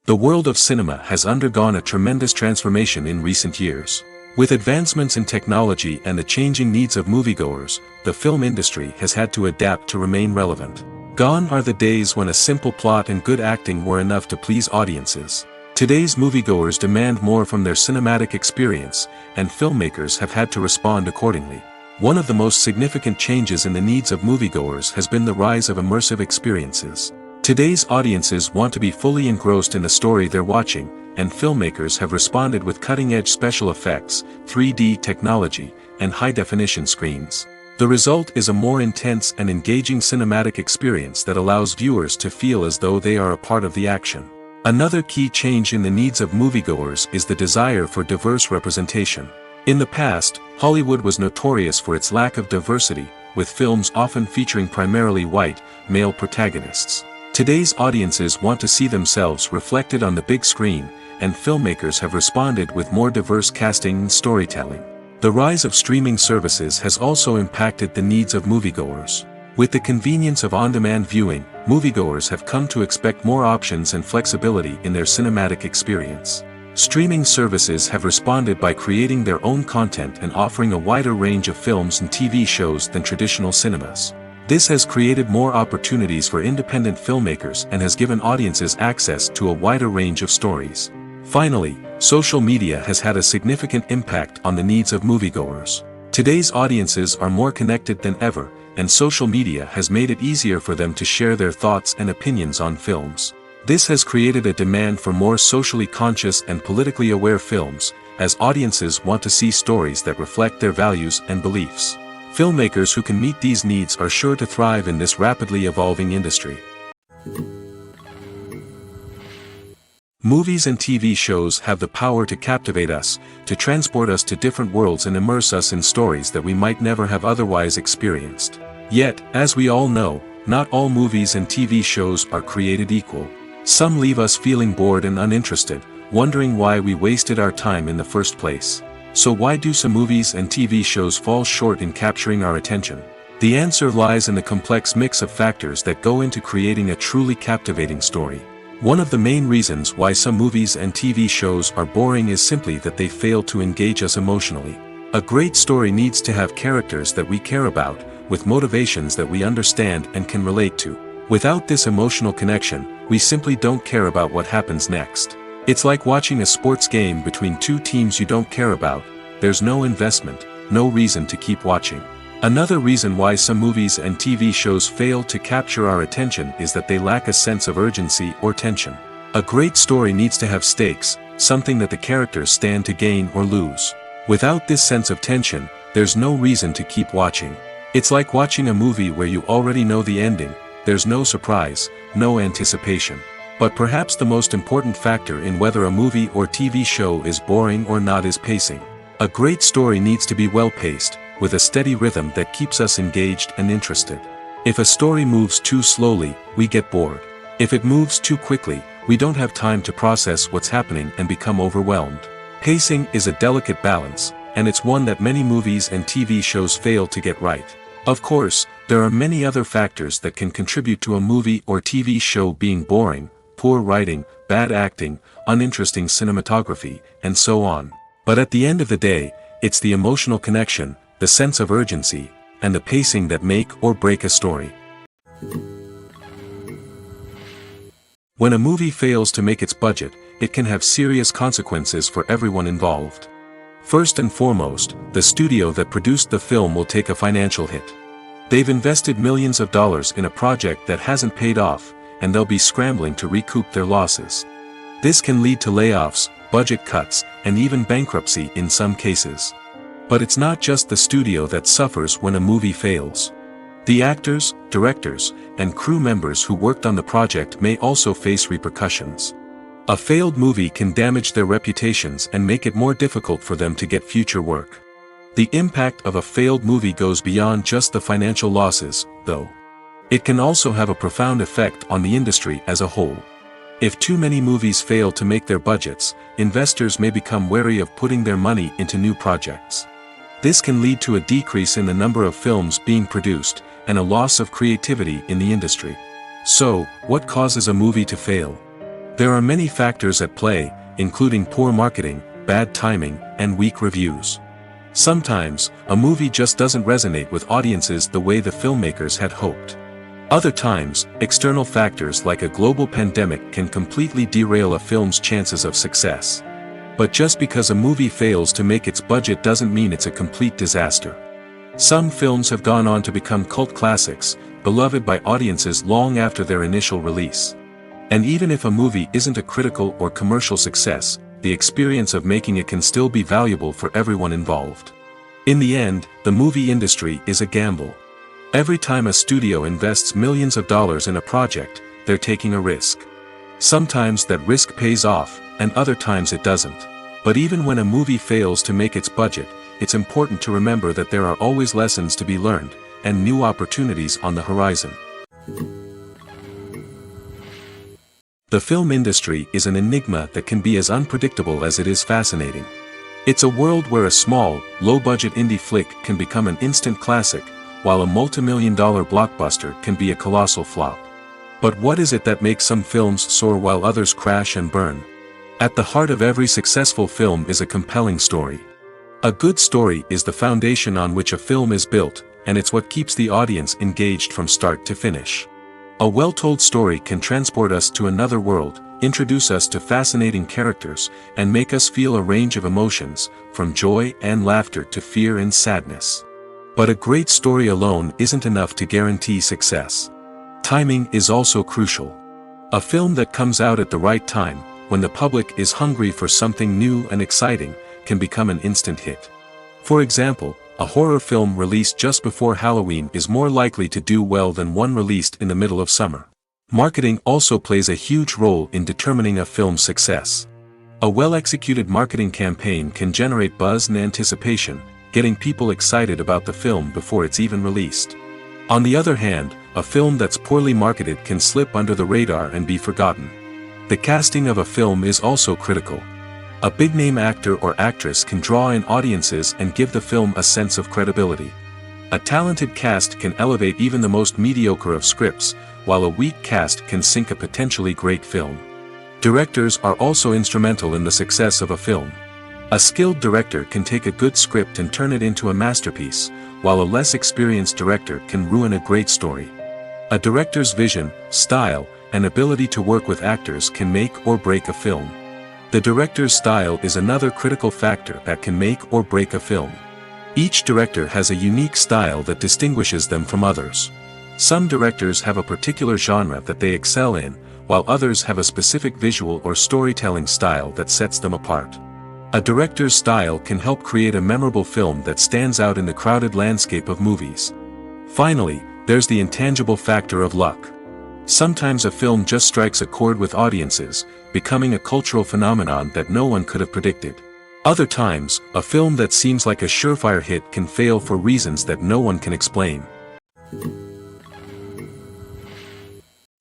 The world of cinema has undergone a tremendous transformation in recent years. With advancements in technology and the changing needs of moviegoers, the film industry has had to adapt to remain relevant. Gone are the days when a simple plot and good acting were enough to please audiences. Today's moviegoers demand more from their cinematic experience, and filmmakers have had to respond accordingly. One of the most significant changes in the needs of moviegoers has been the rise of immersive experiences. Today's audiences want to be fully engrossed in the story they're watching, and filmmakers have responded with cutting-edge special effects, 3D technology, and high-definition screens. The result is a more intense and engaging cinematic experience that allows viewers to feel as though they are a part of the action. Another key change in the needs of moviegoers is the desire for diverse representation. In the past, Hollywood was notorious for its lack of diversity, with films often featuring primarily white, male protagonists. Today's audiences want to see themselves reflected on the big screen, and filmmakers have responded with more diverse casting and storytelling. The rise of streaming services has also impacted the needs of moviegoers. With the convenience of on-demand viewing, moviegoers have come to expect more options and flexibility in their cinematic experience. Streaming services have responded by creating their own content and offering a wider range of films and TV shows than traditional cinemas. This has created more opportunities for independent filmmakers and has given audiences access to a wider range of stories. Finally, social media has had a significant impact on the needs of moviegoers. Today's audiences are more connected than ever, and social media has made it easier for them to share their thoughts and opinions on films. This has created a demand for more socially conscious and politically aware films, as audiences want to see stories that reflect their values and beliefs. Filmmakers who can meet these needs are sure to thrive in this rapidly evolving industry. Movies and TV shows have the power to captivate us, to transport us to different worlds and immerse us in stories that we might never have otherwise experienced. Yet, as we all know, not all movies and TV shows are created equal. Some leave us feeling bored and uninterested, wondering why we wasted our time in the first place. So why do some movies and TV shows fall short in capturing our attention? The answer lies in the complex mix of factors that go into creating a truly captivating story. One of the main reasons why some movies and TV shows are boring is simply that they fail to engage us emotionally. A great story needs to have characters that we care about, with motivations that we understand and can relate to. Without this emotional connection, we simply don't care about what happens next. It's like watching a sports game between two teams you don't care about. There's no investment, no reason to keep watching. Another reason why some movies and TV shows fail to capture our attention is that they lack a sense of urgency or tension. A great story needs to have stakes, something that the characters stand to gain or lose. Without this sense of tension, there's no reason to keep watching. It's like watching a movie where you already know the ending. There's no surprise, no anticipation. But perhaps the most important factor in whether a movie or TV show is boring or not is pacing. A great story needs to be well-paced, with a steady rhythm that keeps us engaged and interested. If a story moves too slowly, we get bored. If it moves too quickly, we don't have time to process what's happening and become overwhelmed. Pacing is a delicate balance, and it's one that many movies and TV shows fail to get right. Of course, there are many other factors that can contribute to a movie or TV show being boring: poor writing, bad acting, uninteresting cinematography, and so on. But at the end of the day, it's the emotional connection, the sense of urgency, and the pacing that make or break a story. When a movie fails to make its budget, it can have serious consequences for everyone involved. First and foremost, the studio that produced the film will take a financial hit. They've invested millions of dollars in a project that hasn't paid off, and they'll be scrambling to recoup their losses. This can lead to layoffs, budget cuts, and even bankruptcy in some cases. But it's not just the studio that suffers when a movie fails. The actors, directors, and crew members who worked on the project may also face repercussions. A failed movie can damage their reputations and make it more difficult for them to get future work. The impact of a failed movie goes beyond just the financial losses, though. It can also have a profound effect on the industry as a whole. If too many movies fail to make their budgets, investors may become wary of putting their money into new projects. This can lead to a decrease in the number of films being produced, and a loss of creativity in the industry. So, what causes a movie to fail? There are many factors at play, including poor marketing, bad timing, and weak reviews. Sometimes, a movie just doesn't resonate with audiences the way the filmmakers had hoped. Other times, external factors like a global pandemic can completely derail a film's chances of success. But just because a movie fails to make its budget doesn't mean it's a complete disaster. Some films have gone on to become cult classics, beloved by audiences long after their initial release. And even if a movie isn't a critical or commercial success, the experience of making it can still be valuable for everyone involved. In the end, the movie industry is a gamble. Every time a studio invests millions of dollars in a project, they're taking a risk. Sometimes that risk pays off, and other times it doesn't. But even when a movie fails to make its budget, it's important to remember that there are always lessons to be learned, and new opportunities on the horizon. The film industry is an enigma that can be as unpredictable as it is fascinating. It's a world where a small, low-budget indie flick can become an instant classic, while a multi-million-dollar blockbuster can be a colossal flop. But what is it that makes some films soar while others crash and burn? At the heart of every successful film is a compelling story. A good story is the foundation on which a film is built, and it's what keeps the audience engaged from start to finish. A well-told story can transport us to another world, introduce us to fascinating characters, and make us feel a range of emotions, from joy and laughter to fear and sadness. But a great story alone isn't enough to guarantee success. Timing is also crucial. A film that comes out at the right time, when the public is hungry for something new and exciting, can become an instant hit. For example, a horror film released just before Halloween is more likely to do well than one released in the middle of summer. Marketing also plays a huge role in determining a film's success. A well-executed marketing campaign can generate buzz and anticipation, getting people excited about the film before it's even released. On the other hand, a film that's poorly marketed can slip under the radar and be forgotten. The casting of a film is also critical. A big-name actor or actress can draw in audiences and give the film a sense of credibility. A talented cast can elevate even the most mediocre of scripts, while a weak cast can sink a potentially great film. Directors are also instrumental in the success of a film. A skilled director can take a good script and turn it into a masterpiece, while a less experienced director can ruin a great story. A director's vision, style, and ability to work with actors can make or break a film. The director's style is another critical factor that can make or break a film. Each director has a unique style that distinguishes them from others. Some directors have a particular genre that they excel in, while others have a specific visual or storytelling style that sets them apart. A director's style can help create a memorable film that stands out in the crowded landscape of movies. Finally, there's the intangible factor of luck. Sometimes a film just strikes a chord with audiences, becoming a cultural phenomenon that no one could have predicted. Other times, a film that seems like a surefire hit can fail for reasons that no one can explain.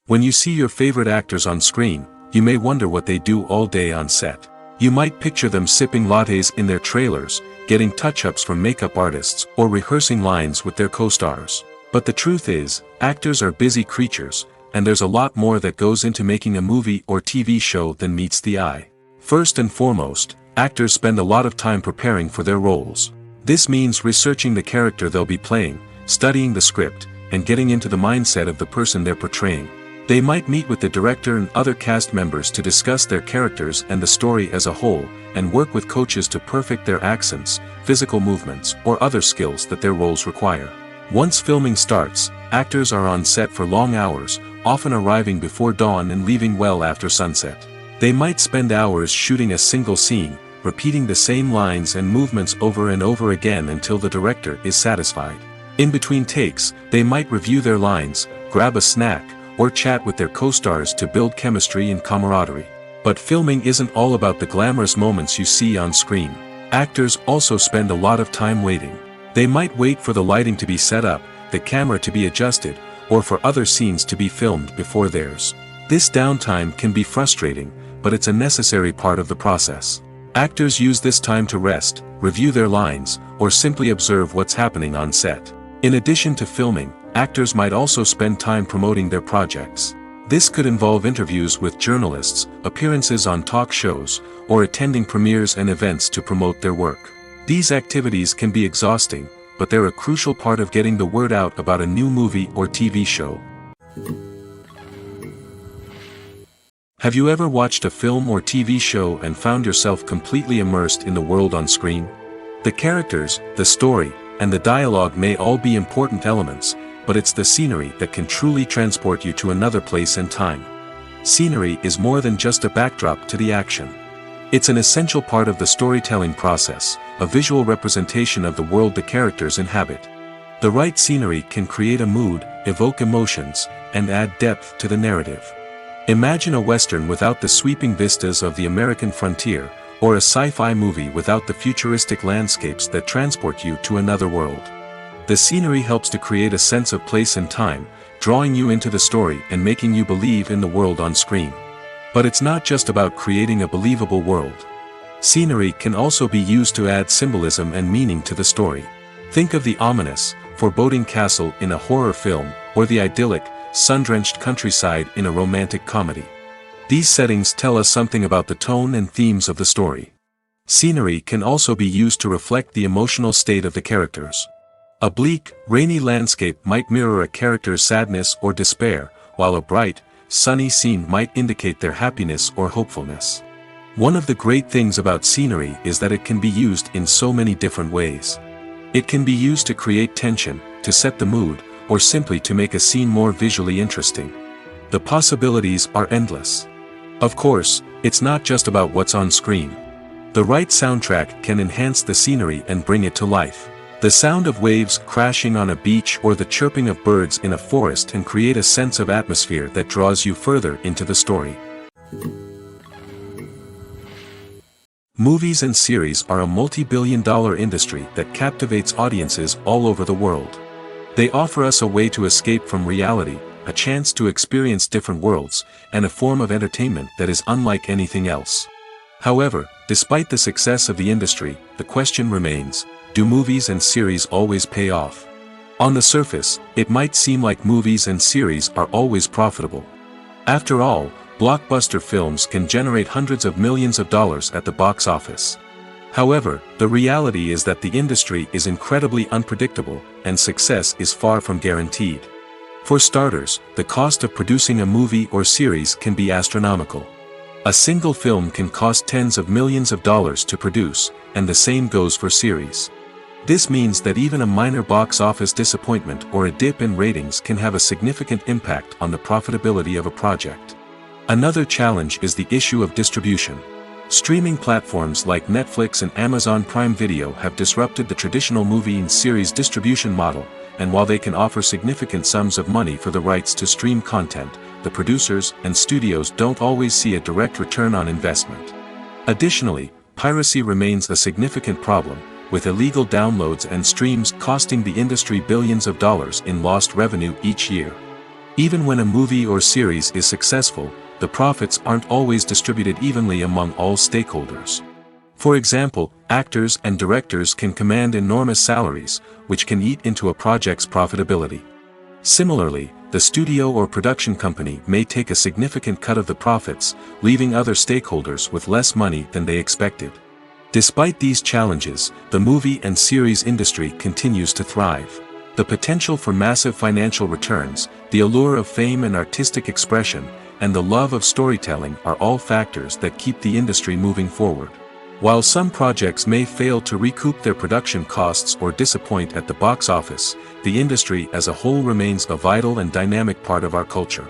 When you see your favorite actors on screen, you may wonder what they do all day on set. You might picture them sipping lattes in their trailers, getting touch-ups from makeup artists, or rehearsing lines with their co-stars. But the truth is, actors are busy creatures, and there's a lot more that goes into making a movie or TV show than meets the eye. First and foremost, actors spend a lot of time preparing for their roles. This means researching the character they'll be playing, studying the script, and getting into the mindset of the person they're portraying. They might meet with the director and other cast members to discuss their characters and the story as a whole, and work with coaches to perfect their accents, physical movements, or other skills that their roles require. Once filming starts, actors are on set for long hours, often arriving before dawn and leaving well after sunset. They might spend hours shooting a single scene, repeating the same lines and movements over and over again until the director is satisfied. In between takes, they might review their lines, grab a snack, or chat with their co-stars to build chemistry and camaraderie. But filming isn't all about the glamorous moments you see on screen. Actors also spend a lot of time waiting. They might wait for the lighting to be set up, the camera to be adjusted, or for other scenes to be filmed before theirs. This downtime can be frustrating, but it's a necessary part of the process. Actors use this time to rest, review their lines, or simply observe what's happening on set. In addition to filming, actors might also spend time promoting their projects. This could involve interviews with journalists, appearances on talk shows, or attending premieres and events to promote their work. These activities can be exhausting, but they're a crucial part of getting the word out about a new movie or TV show. Have you ever watched a film or TV show and found yourself completely immersed in the world on screen? The characters, the story, and the dialogue may all be important elements, but it's the scenery that can truly transport you to another place and time. Scenery is more than just a backdrop to the action. It's an essential part of the storytelling process, a visual representation of the world the characters inhabit. The right scenery can create a mood, evoke emotions, and add depth to the narrative. Imagine a Western without the sweeping vistas of the American frontier, or a sci-fi movie without the futuristic landscapes that transport you to another world. The scenery helps to create a sense of place and time, drawing you into the story and making you believe in the world on screen. But it's not just about creating a believable world. Scenery can also be used to add symbolism and meaning to the story. Think of the ominous, foreboding castle in a horror film, or the idyllic, sun-drenched countryside in a romantic comedy. These settings tell us something about the tone and themes of the story. Scenery can also be used to reflect the emotional state of the characters. A bleak, rainy landscape might mirror a character's sadness or despair, while a bright, sunny scene might indicate their happiness or hopefulness. One of the great things about scenery is that it can be used in so many different ways. It can be used to create tension, to set the mood, or simply to make a scene more visually interesting. The possibilities are endless. Of course, it's not just about what's on screen. The right soundtrack can enhance the scenery and bring it to life. The sound of waves crashing on a beach or the chirping of birds in a forest can create a sense of atmosphere that draws you further into the story. Movies and series are a multi-billion-dollar industry that captivates audiences all over the world. They offer us a way to escape from reality, a chance to experience different worlds, and a form of entertainment that is unlike anything else. However, despite the success of the industry, the question remains, do movies and series always pay off? On the surface, it might seem like movies and series are always profitable. After all, blockbuster films can generate hundreds of millions of dollars at the box office. However, the reality is that the industry is incredibly unpredictable, and success is far from guaranteed. For starters, the cost of producing a movie or series can be astronomical. A single film can cost tens of millions of dollars to produce, and the same goes for series. This means that even a minor box office disappointment or a dip in ratings can have a significant impact on the profitability of a project. Another challenge is the issue of distribution. Streaming platforms like Netflix and Amazon Prime Video have disrupted the traditional movie and series distribution model, and while they can offer significant sums of money for the rights to stream content, the producers and studios don't always see a direct return on investment. Additionally, piracy remains a significant problem, with illegal downloads and streams costing the industry billions of dollars in lost revenue each year. Even when a movie or series is successful, the profits aren't always distributed evenly among all stakeholders. For example, actors and directors can command enormous salaries, which can eat into a project's profitability. Similarly, the studio or production company may take a significant cut of the profits, leaving other stakeholders with less money than they expected. Despite these challenges, the movie and series industry continues to thrive. The potential for massive financial returns, the allure of fame and artistic expression, and the love of storytelling are all factors that keep the industry moving forward. While some projects may fail to recoup their production costs or disappoint at the box office, the industry as a whole remains a vital and dynamic part of our culture.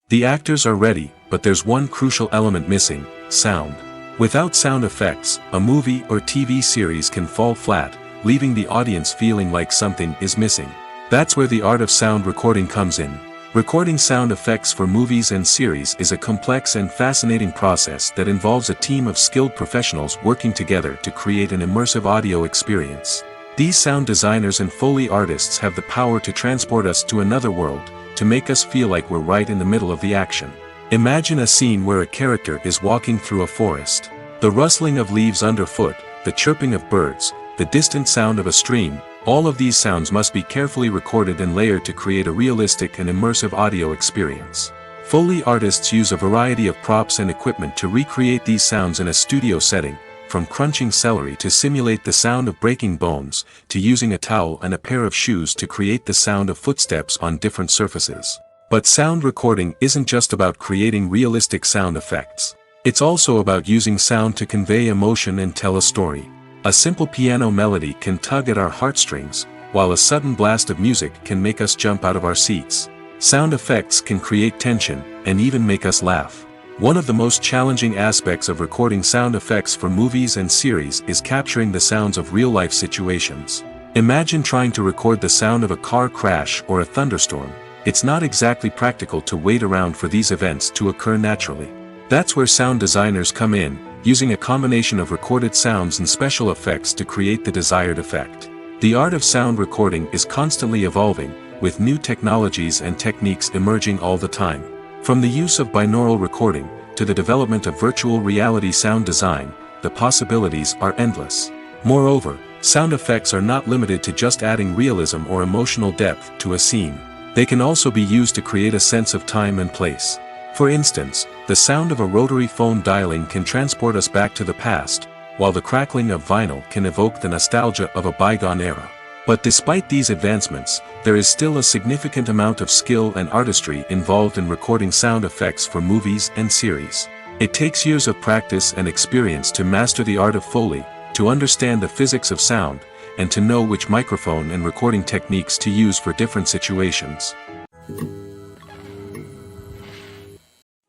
The actors are ready, but there's one crucial element missing: sound. Without sound effects, a movie or TV series can fall flat, leaving the audience feeling like something is missing. That's where the art of sound recording comes in. Recording sound effects for movies and series is a complex and fascinating process that involves a team of skilled professionals working together to create an immersive audio experience. These sound designers and Foley artists have the power to transport us to another world, to make us feel like we're right in the middle of the action. Imagine a scene where a character is walking through a forest. The rustling of leaves underfoot, the chirping of birds, the distant sound of a stream, all of these sounds must be carefully recorded and layered to create a realistic and immersive audio experience. Foley artists use a variety of props and equipment to recreate these sounds in a studio setting, from crunching celery to simulate the sound of breaking bones, to using a towel and a pair of shoes to create the sound of footsteps on different surfaces. But sound recording isn't just about creating realistic sound effects. It's also about using sound to convey emotion and tell a story. A simple piano melody can tug at our heartstrings, while a sudden blast of music can make us jump out of our seats. Sound effects can create tension, and even make us laugh. One of the most challenging aspects of recording sound effects for movies and series is capturing the sounds of real-life situations. Imagine trying to record the sound of a car crash or a thunderstorm. It's not exactly practical to wait around for these events to occur naturally. That's where sound designers come in, using a combination of recorded sounds and special effects to create the desired effect. The art of sound recording is constantly evolving, with new technologies and techniques emerging all the time. From the use of binaural recording, to the development of virtual reality sound design, the possibilities are endless. Moreover, sound effects are not limited to just adding realism or emotional depth to a scene. They can also be used to create a sense of time and place. For instance, the sound of a rotary phone dialing can transport us back to the past, while the crackling of vinyl can evoke the nostalgia of a bygone era. But despite these advancements, there is still a significant amount of skill and artistry involved in recording sound effects for movies and series. It takes years of practice and experience to master the art of Foley, to understand the physics of sound, and to know which microphone and recording techniques to use for different situations.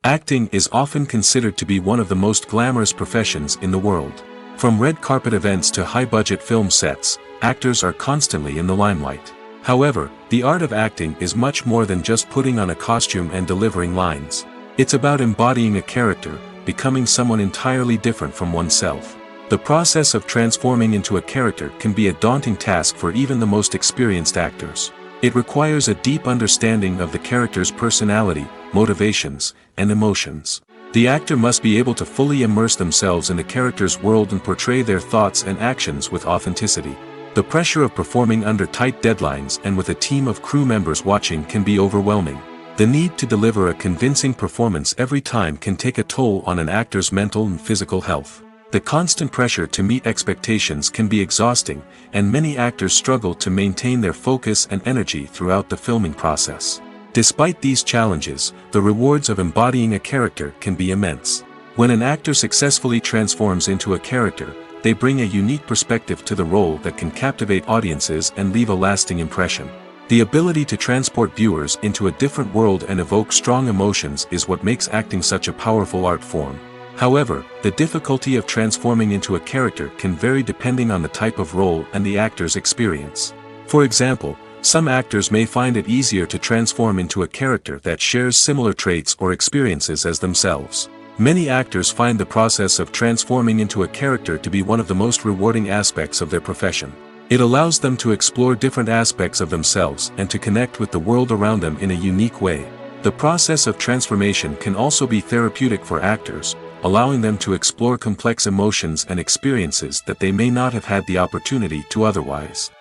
Acting is often considered to be one of the most glamorous professions in the world. From red carpet events to high-budget film sets, actors are constantly in the limelight. However, the art of acting is much more than just putting on a costume and delivering lines. It's about embodying a character, becoming someone entirely different from oneself. The process of transforming into a character can be a daunting task for even the most experienced actors. It requires a deep understanding of the character's personality, motivations, and emotions. The actor must be able to fully immerse themselves in the character's world and portray their thoughts and actions with authenticity. The pressure of performing under tight deadlines and with a team of crew members watching can be overwhelming. The need to deliver a convincing performance every time can take a toll on an actor's mental and physical health. The constant pressure to meet expectations can be exhausting, and many actors struggle to maintain their focus and energy throughout the filming process. Despite these challenges, the rewards of embodying a character can be immense. When an actor successfully transforms into a character, they bring a unique perspective to the role that can captivate audiences and leave a lasting impression. The ability to transport viewers into a different world and evoke strong emotions is what makes acting such a powerful art form. However, the difficulty of transforming into a character can vary depending on the type of role and the actor's experience. For example, some actors may find it easier to transform into a character that shares similar traits or experiences as themselves. Many actors find the process of transforming into a character to be one of the most rewarding aspects of their profession. It allows them to explore different aspects of themselves and to connect with the world around them in a unique way. The process of transformation can also be therapeutic for actors, allowing them to explore complex emotions and experiences that they may not have had the opportunity to otherwise.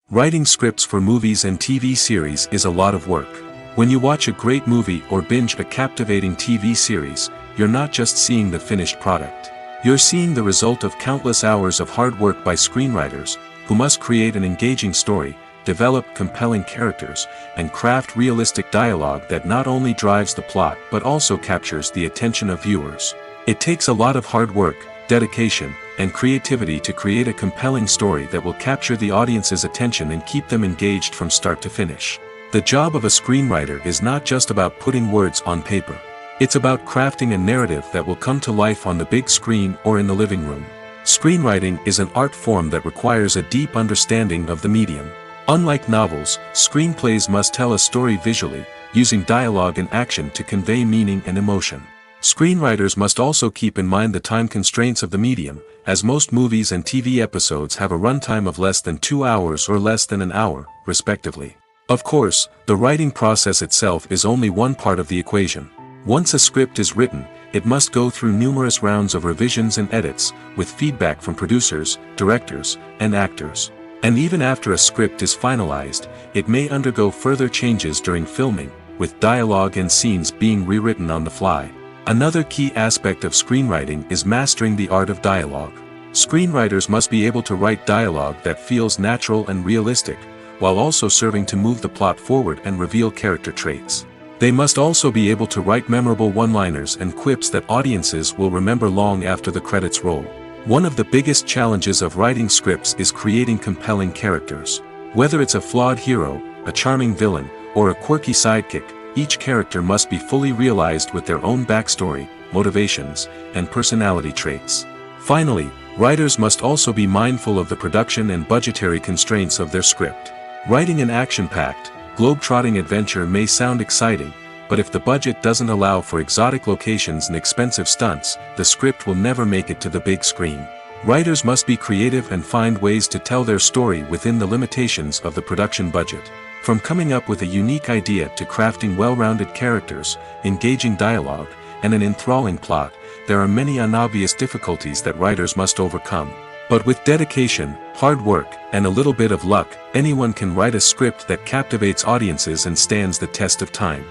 Writing scripts for movies and TV series is a lot of work. When you watch a great movie or binge a captivating TV series, you're not just seeing the finished product. You're seeing the result of countless hours of hard work by screenwriters, who must create an engaging story, develop compelling characters, and craft realistic dialogue that not only drives the plot but also captures the attention of viewers. It takes a lot of hard work, dedication, and creativity to create a compelling story that will capture the audience's attention and keep them engaged from start to finish. The job of a screenwriter is not just about putting words on paper. It's about crafting a narrative that will come to life on the big screen or in the living room. Screenwriting is an art form that requires a deep understanding of the medium. Unlike novels, screenplays must tell a story visually, using dialogue and action to convey meaning and emotion. Screenwriters must also keep in mind the time constraints of the medium, as most movies and TV episodes have a runtime of less than 2 hours or less than an hour, respectively. Of course, the writing process itself is only one part of the equation. Once a script is written, it must go through numerous rounds of revisions and edits, with feedback from producers, directors, and actors. And even after a script is finalized, it may undergo further changes during filming, with dialogue and scenes being rewritten on the fly. Another key aspect of screenwriting is mastering the art of dialogue. Screenwriters must be able to write dialogue that feels natural and realistic, while also serving to move the plot forward and reveal character traits. They must also be able to write memorable one-liners and quips that audiences will remember long after the credits roll. One of the biggest challenges of writing scripts is creating compelling characters. Whether it's a flawed hero, a charming villain, or a quirky sidekick, each character must be fully realized with their own backstory, motivations, and personality traits. Finally, writers must also be mindful of the production and budgetary constraints of their script. Writing an action-packed, globe-trotting adventure may sound exciting, but if the budget doesn't allow for exotic locations and expensive stunts, the script will never make it to the big screen. Writers must be creative and find ways to tell their story within the limitations of the production budget. From coming up with a unique idea to crafting well-rounded characters, engaging dialogue, and an enthralling plot, there are many unobvious difficulties that writers must overcome. But with dedication, hard work, and a little bit of luck, anyone can write a script that captivates audiences and stands the test of time.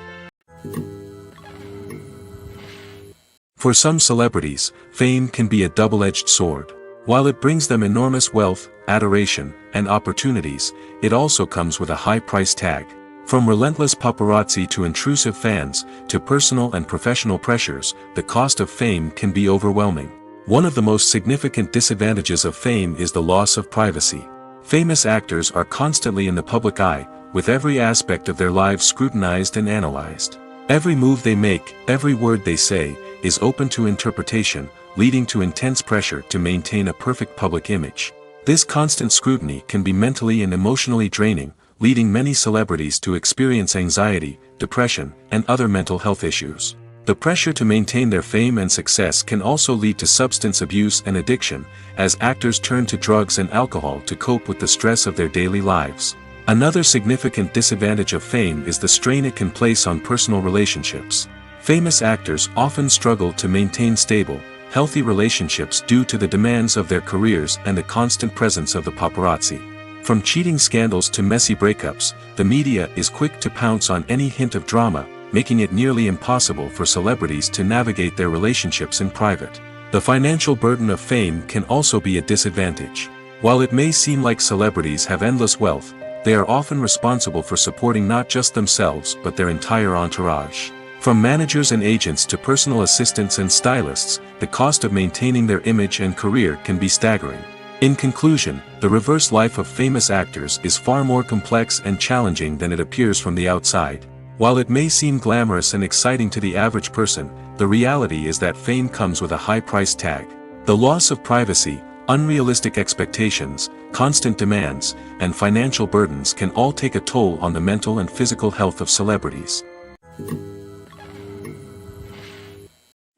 For some celebrities, fame can be a double-edged sword. While it brings them enormous wealth, adoration, and opportunities, it also comes with a high price tag. From relentless paparazzi to intrusive fans, to personal and professional pressures, the cost of fame can be overwhelming. One of the most significant disadvantages of fame is the loss of privacy. Famous actors are constantly in the public eye, with every aspect of their lives scrutinized and analyzed. Every move they make, every word they say, is open to interpretation, leading to intense pressure to maintain a perfect public image. This constant scrutiny can be mentally and emotionally draining, leading many celebrities to experience anxiety, depression, and other mental health issues. The pressure to maintain their fame and success can also lead to substance abuse and addiction, as actors turn to drugs and alcohol to cope with the stress of their daily lives. Another significant disadvantage of fame is the strain it can place on personal relationships. Famous actors often struggle to maintain stable, healthy relationships due to the demands of their careers and the constant presence of the paparazzi. From cheating scandals to messy breakups, the media is quick to pounce on any hint of drama, making it nearly impossible for celebrities to navigate their relationships in private. The financial burden of fame can also be a disadvantage. While it may seem like celebrities have endless wealth, they are often responsible for supporting not just themselves but their entire entourage. From managers and agents to personal assistants and stylists, the cost of maintaining their image and career can be staggering. In conclusion, the reverse life of famous actors is far more complex and challenging than it appears from the outside. While it may seem glamorous and exciting to the average person, the reality is that fame comes with a high price tag. The loss of privacy, unrealistic expectations, constant demands, and financial burdens can all take a toll on the mental and physical health of celebrities.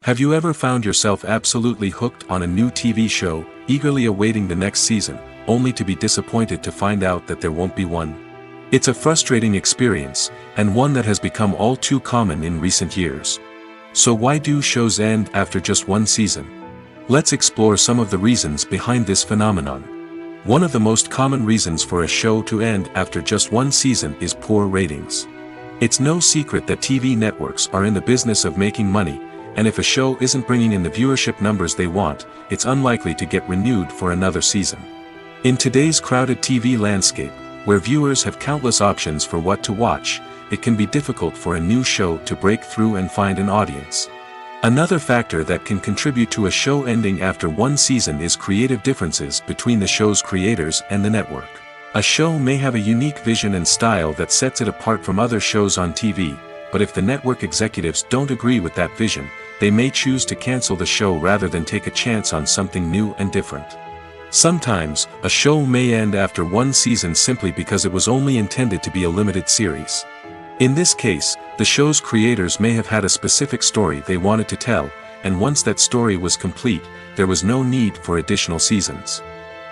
Have you ever found yourself absolutely hooked on a new TV show, eagerly awaiting the next season, only to be disappointed to find out that there won't be one? It's a frustrating experience, and one that has become all too common in recent years. So why do shows end after just one season? Let's explore some of the reasons behind this phenomenon. One of the most common reasons for a show to end after just one season is poor ratings. It's no secret that TV networks are in the business of making money, and if a show isn't bringing in the viewership numbers they want, it's unlikely to get renewed for another season. In today's crowded TV landscape, where viewers have countless options for what to watch, it can be difficult for a new show to break through and find an audience. Another factor that can contribute to a show ending after one season is creative differences between the show's creators and the network. A show may have a unique vision and style that sets it apart from other shows on TV, but if the network executives don't agree with that vision, they may choose to cancel the show rather than take a chance on something new and different. Sometimes, a show may end after one season simply because it was only intended to be a limited series. In this case, the show's creators may have had a specific story they wanted to tell, and once that story was complete, there was no need for additional seasons.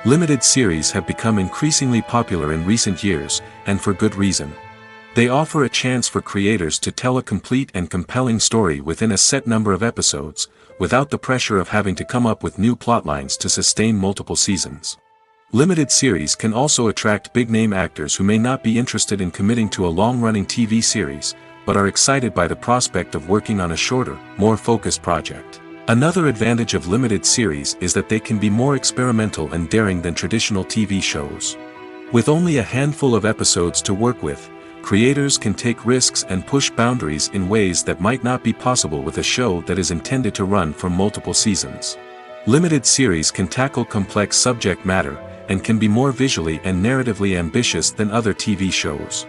Limited series have become increasingly popular in recent years, and for good reason. They offer a chance for creators to tell a complete and compelling story within a set number of episodes, without the pressure of having to come up with new plotlines to sustain multiple seasons. Limited series can also attract big-name actors who may not be interested in committing to a long-running TV series, but are excited by the prospect of working on a shorter, more focused project. Another advantage of limited series is that they can be more experimental and daring than traditional TV shows. With only a handful of episodes to work with, creators can take risks and push boundaries in ways that might not be possible with a show that is intended to run for multiple seasons. Limited series can tackle complex subject matter, and can be more visually and narratively ambitious than other TV shows.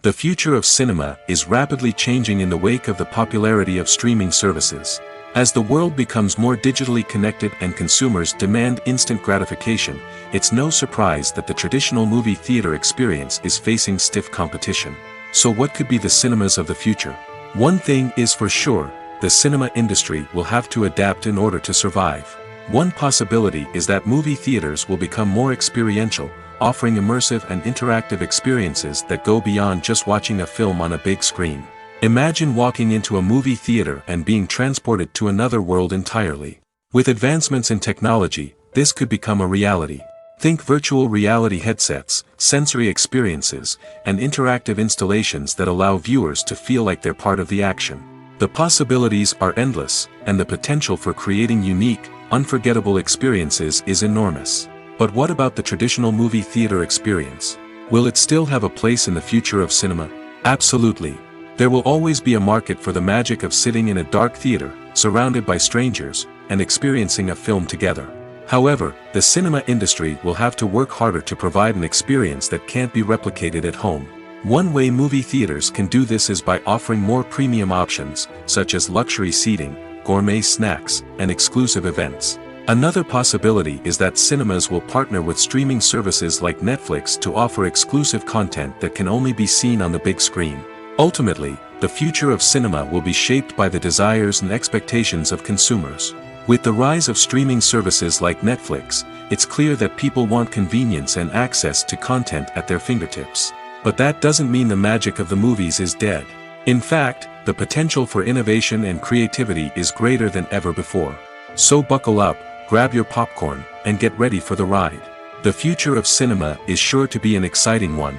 The future of cinema is rapidly changing in the wake of the popularity of streaming services. As the world becomes more digitally connected and consumers demand instant gratification, it's no surprise that the traditional movie theater experience is facing stiff competition. So what could be the cinemas of the future? One thing is for sure, the cinema industry will have to adapt in order to survive. One possibility is that movie theaters will become more experiential, offering immersive and interactive experiences that go beyond just watching a film on a big screen. Imagine walking into a movie theater and being transported to another world entirely. With advancements in technology, this could become a reality. Think virtual reality headsets, sensory experiences, and interactive installations that allow viewers to feel like they're part of the action. The possibilities are endless, and the potential for creating unique, unforgettable experiences is enormous. But what about the traditional movie theater experience? Will it still have a place in the future of cinema? Absolutely. There will always be a market for the magic of sitting in a dark theater, surrounded by strangers, and experiencing a film together. However, the cinema industry will have to work harder to provide an experience that can't be replicated at home. One way movie theaters can do this is by offering more premium options, such as luxury seating, gourmet snacks, and exclusive events. Another possibility is that cinemas will partner with streaming services like Netflix to offer exclusive content that can only be seen on the big screen. Ultimately, the future of cinema will be shaped by the desires and expectations of consumers. With the rise of streaming services like Netflix, it's clear that people want convenience and access to content at their fingertips. But that doesn't mean the magic of the movies is dead. In fact, the potential for innovation and creativity is greater than ever before. So buckle up, grab your popcorn, and get ready for the ride. The future of cinema is sure to be an exciting one.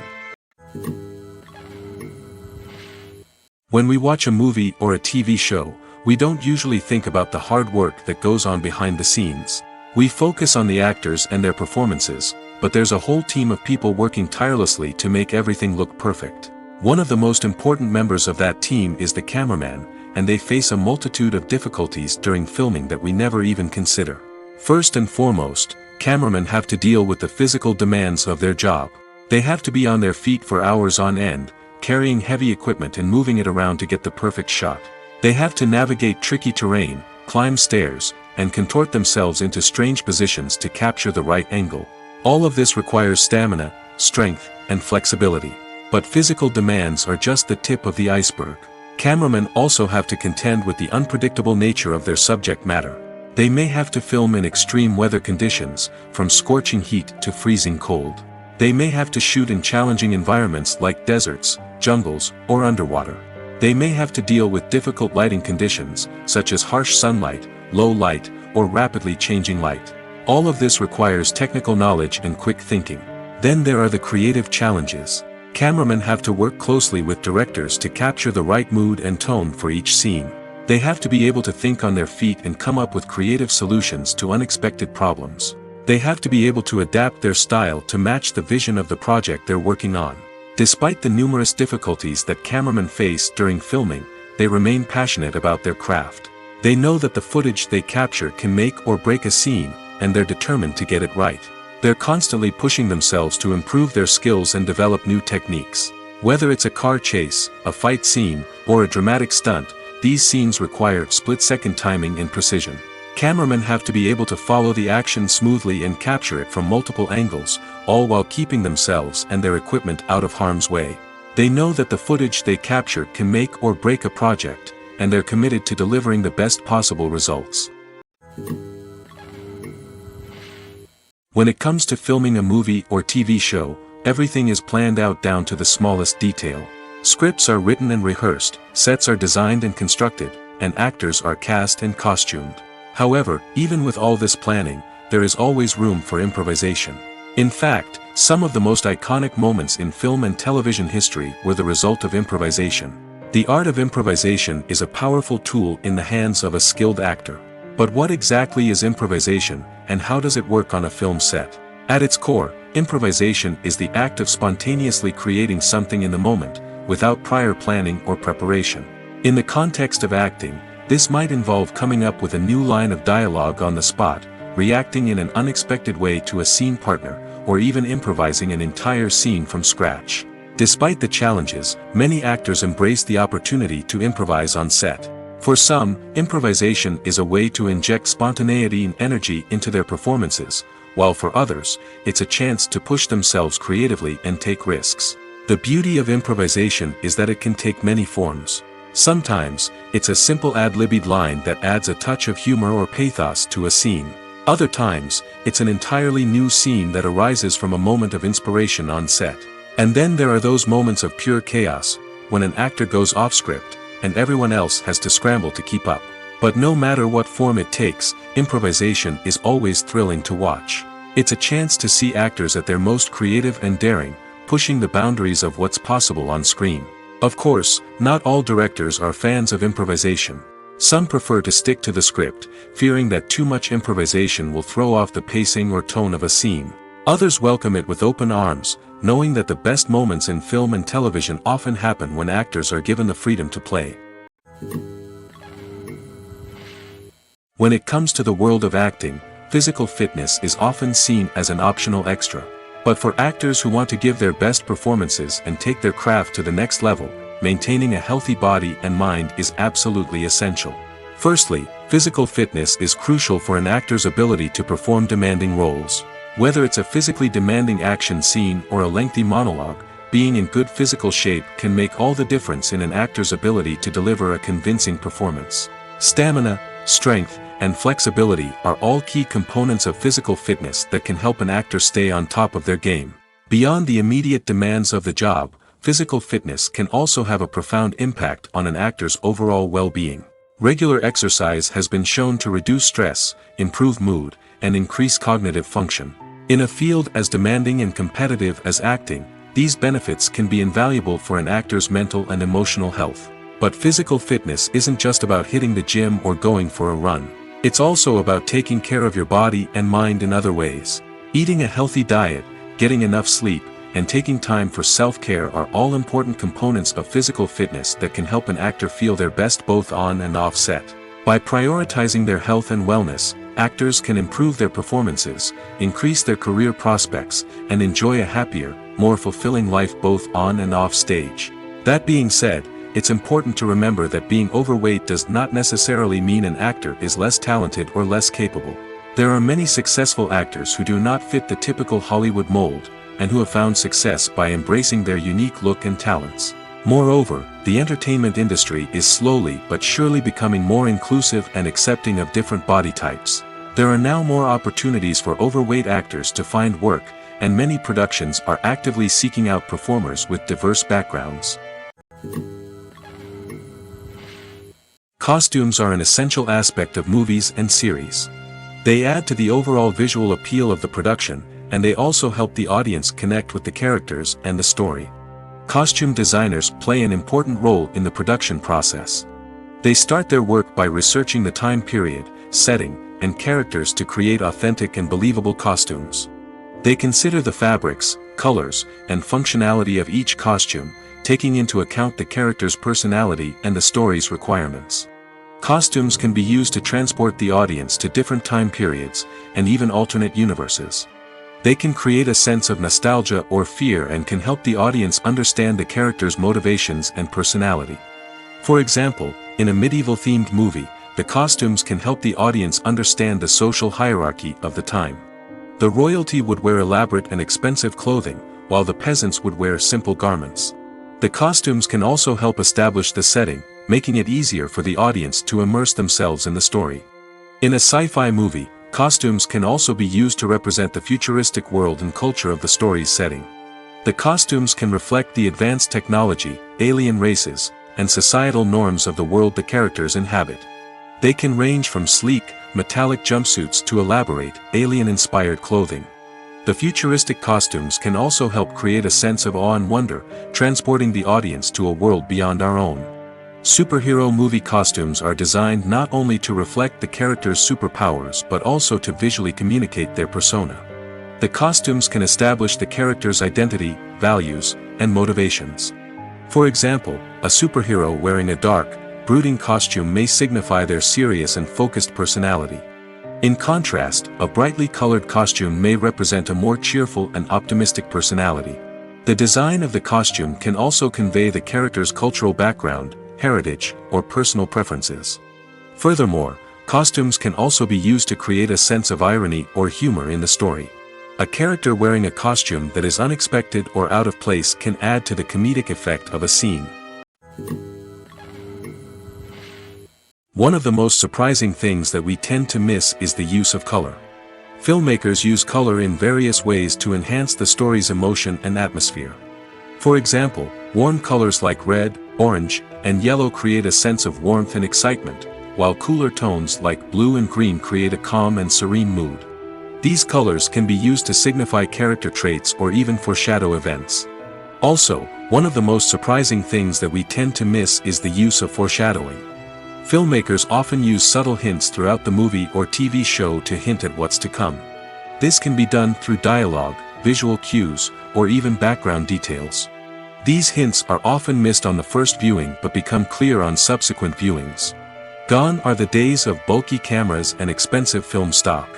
When we watch a movie or a TV show, we don't usually think about the hard work that goes on behind the scenes. We focus on the actors and their performances, but there's a whole team of people working tirelessly to make everything look perfect. One of the most important members of that team is the cameraman, and they face a multitude of difficulties during filming that we never even consider. First and foremost, cameramen have to deal with the physical demands of their job. They have to be on their feet for hours on end, carrying heavy equipment and moving it around to get the perfect shot. They have to navigate tricky terrain, climb stairs, and contort themselves into strange positions to capture the right angle. All of this requires stamina, strength, and flexibility. But physical demands are just the tip of the iceberg. Cameramen also have to contend with the unpredictable nature of their subject matter. They may have to film in extreme weather conditions, from scorching heat to freezing cold. They may have to shoot in challenging environments like deserts, jungles, or underwater. They may have to deal with difficult lighting conditions, such as harsh sunlight, low light, or rapidly changing light. All of this requires technical knowledge and quick thinking. Then there are the creative challenges. Cameramen have to work closely with directors to capture the right mood and tone for each scene. They have to be able to think on their feet and come up with creative solutions to unexpected problems. They have to be able to adapt their style to match the vision of the project they're working on. Despite the numerous difficulties that cameramen face during filming, they remain passionate about their craft. They know that the footage they capture can make or break a scene, and they're determined to get it right. They're constantly pushing themselves to improve their skills and develop new techniques. Whether it's a car chase, a fight scene, or a dramatic stunt, these scenes require split-second timing and precision. Cameramen have to be able to follow the action smoothly and capture it from multiple angles, all while keeping themselves and their equipment out of harm's way. They know that the footage they capture can make or break a project, and they're committed to delivering the best possible results. When it comes to filming a movie or TV show, everything is planned out down to the smallest detail. Scripts are written and rehearsed, sets are designed and constructed, and actors are cast and costumed. However, even with all this planning, there is always room for improvisation. In fact, some of the most iconic moments in film and television history were the result of improvisation. The art of improvisation is a powerful tool in the hands of a skilled actor. But what exactly is improvisation, and how does it work on a film set? At its core, improvisation is the act of spontaneously creating something in the moment, without prior planning or preparation. In the context of acting, this might involve coming up with a new line of dialogue on the spot, reacting in an unexpected way to a scene partner, or even improvising an entire scene from scratch. Despite the challenges, many actors embrace the opportunity to improvise on set. For some, improvisation is a way to inject spontaneity and energy into their performances, while for others, it's a chance to push themselves creatively and take risks. The beauty of improvisation is that it can take many forms. Sometimes, it's a simple ad-libbed line that adds a touch of humor or pathos to a scene. Other times, it's an entirely new scene that arises from a moment of inspiration on set. And then there are those moments of pure chaos, when an actor goes off script, and everyone else has to scramble to keep up. But no matter what form it takes, improvisation is always thrilling to watch. It's a chance to see actors at their most creative and daring, pushing the boundaries of what's possible on screen. Of course, not all directors are fans of improvisation. Some prefer to stick to the script, fearing that too much improvisation will throw off the pacing or tone of a scene. Others welcome it with open arms, knowing that the best moments in film and television often happen when actors are given the freedom to play. When it comes to the world of acting, physical fitness is often seen as an optional extra. But for actors who want to give their best performances and take their craft to the next level, maintaining a healthy body and mind is absolutely essential. Firstly, physical fitness is crucial for an actor's ability to perform demanding roles. Whether it's a physically demanding action scene or a lengthy monologue, being in good physical shape can make all the difference in an actor's ability to deliver a convincing performance. Stamina, strength, and flexibility are all key components of physical fitness that can help an actor stay on top of their game. Beyond the immediate demands of the job, physical fitness can also have a profound impact on an actor's overall well-being. Regular exercise has been shown to reduce stress, improve mood, and increase cognitive function. In a field as demanding and competitive as acting, these benefits can be invaluable for an actor's mental and emotional health. But physical fitness isn't just about hitting the gym or going for a run. It's also about taking care of your body and mind in other ways. Eating a healthy diet, getting enough sleep, and taking time for self-care are all important components of physical fitness that can help an actor feel their best both on and off set. By prioritizing their health and wellness, actors can improve their performances, increase their career prospects, and enjoy a happier, more fulfilling life both on and off stage. That being said, it's important to remember that being overweight does not necessarily mean an actor is less talented or less capable. There are many successful actors who do not fit the typical Hollywood mold, and who have found success by embracing their unique look and talents. Moreover, the entertainment industry is slowly but surely becoming more inclusive and accepting of different body types. There are now more opportunities for overweight actors to find work, and many productions are actively seeking out performers with diverse backgrounds. Costumes are an essential aspect of movies and series. They add to the overall visual appeal of the production, and they also help the audience connect with the characters and the story. Costume designers play an important role in the production process. They start their work by researching the time period, setting, and characters to create authentic and believable costumes. They consider the fabrics, colors, and functionality of each costume, taking into account the character's personality and the story's requirements. Costumes can be used to transport the audience to different time periods, and even alternate universes. They can create a sense of nostalgia or fear and can help the audience understand the character's motivations and personality. For example, in a medieval-themed movie, the costumes can help the audience understand the social hierarchy of the time. The royalty would wear elaborate and expensive clothing, while the peasants would wear simple garments. The costumes can also help establish the setting, making it easier for the audience to immerse themselves in the story. In a sci-fi movie, costumes can also be used to represent the futuristic world and culture of the story's setting. The costumes can reflect the advanced technology, alien races, and societal norms of the world the characters inhabit. They can range from sleek, metallic jumpsuits to elaborate, alien-inspired clothing. The futuristic costumes can also help create a sense of awe and wonder, transporting the audience to a world beyond our own. Superhero movie costumes are designed not only to reflect the character's superpowers but also to visually communicate their persona. The costumes can establish the character's identity, values, and motivations. For example, a superhero wearing a dark, brooding costume may signify their serious and focused personality. In contrast, a brightly colored costume may represent a more cheerful and optimistic personality. The design of the costume can also convey the character's cultural background, heritage, or personal preferences. Furthermore, costumes can also be used to create a sense of irony or humor in the story. A character wearing a costume that is unexpected or out of place can add to the comedic effect of a scene. One of the most surprising things that we tend to miss is the use of color. Filmmakers use color in various ways to enhance the story's emotion and atmosphere. For example, warm colors like red, orange, and yellow create a sense of warmth and excitement, while cooler tones like blue and green create a calm and serene mood. These colors can be used to signify character traits or even foreshadow events. Also, one of the most surprising things that we tend to miss is the use of foreshadowing. Filmmakers often use subtle hints throughout the movie or TV show to hint at what's to come. This can be done through dialogue, visual cues, or even background details. These hints are often missed on the first viewing but become clear on subsequent viewings. Gone are the days of bulky cameras and expensive film stock.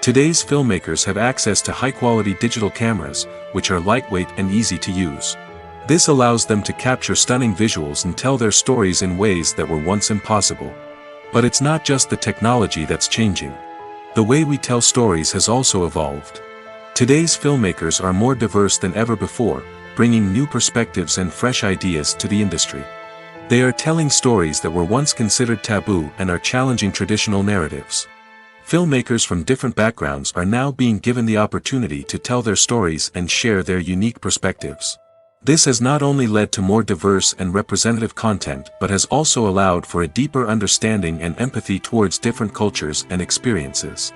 Today's filmmakers have access to high-quality digital cameras, which are lightweight and easy to use. This allows them to capture stunning visuals and tell their stories in ways that were once impossible. But it's not just the technology that's changing. The way we tell stories has also evolved. Today's filmmakers are more diverse than ever before, bringing new perspectives and fresh ideas to the industry. They are telling stories that were once considered taboo and are challenging traditional narratives. Filmmakers from different backgrounds are now being given the opportunity to tell their stories and share their unique perspectives. This has not only led to more diverse and representative content but has also allowed for a deeper understanding and empathy towards different cultures and experiences.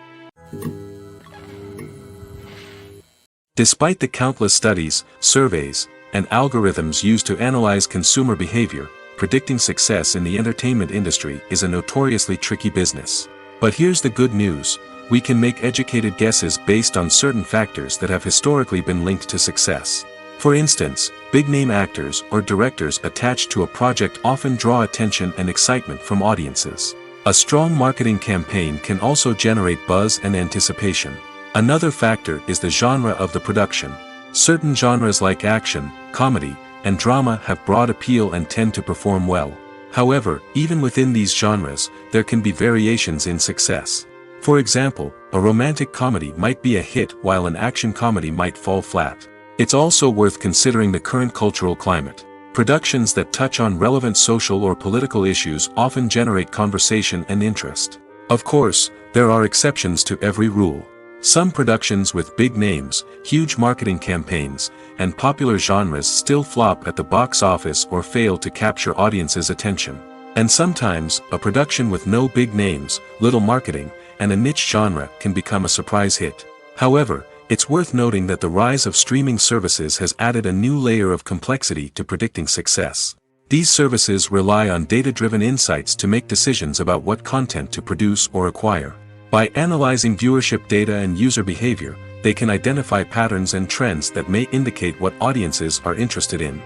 Despite the countless studies, surveys, and algorithms used to analyze consumer behavior, predicting success in the entertainment industry is a notoriously tricky business. But here's the good news: we can make educated guesses based on certain factors that have historically been linked to success. For instance, big-name actors or directors attached to a project often draw attention and excitement from audiences. A strong marketing campaign can also generate buzz and anticipation. Another factor is the genre of the production. Certain genres like action, comedy, and drama have broad appeal and tend to perform well. However, even within these genres, there can be variations in success. For example, a romantic comedy might be a hit while an action comedy might fall flat. It's also worth considering the current cultural climate. Productions that touch on relevant social or political issues often generate conversation and interest. Of course, there are exceptions to every rule. Some productions with big names, huge marketing campaigns, and popular genres still flop at the box office or fail to capture audiences' attention. And sometimes, a production with no big names, little marketing, and a niche genre can become a surprise hit. However, it's worth noting that the rise of streaming services has added a new layer of complexity to predicting success. These services rely on data-driven insights to make decisions about what content to produce or acquire. By analyzing viewership data and user behavior, they can identify patterns and trends that may indicate what audiences are interested in.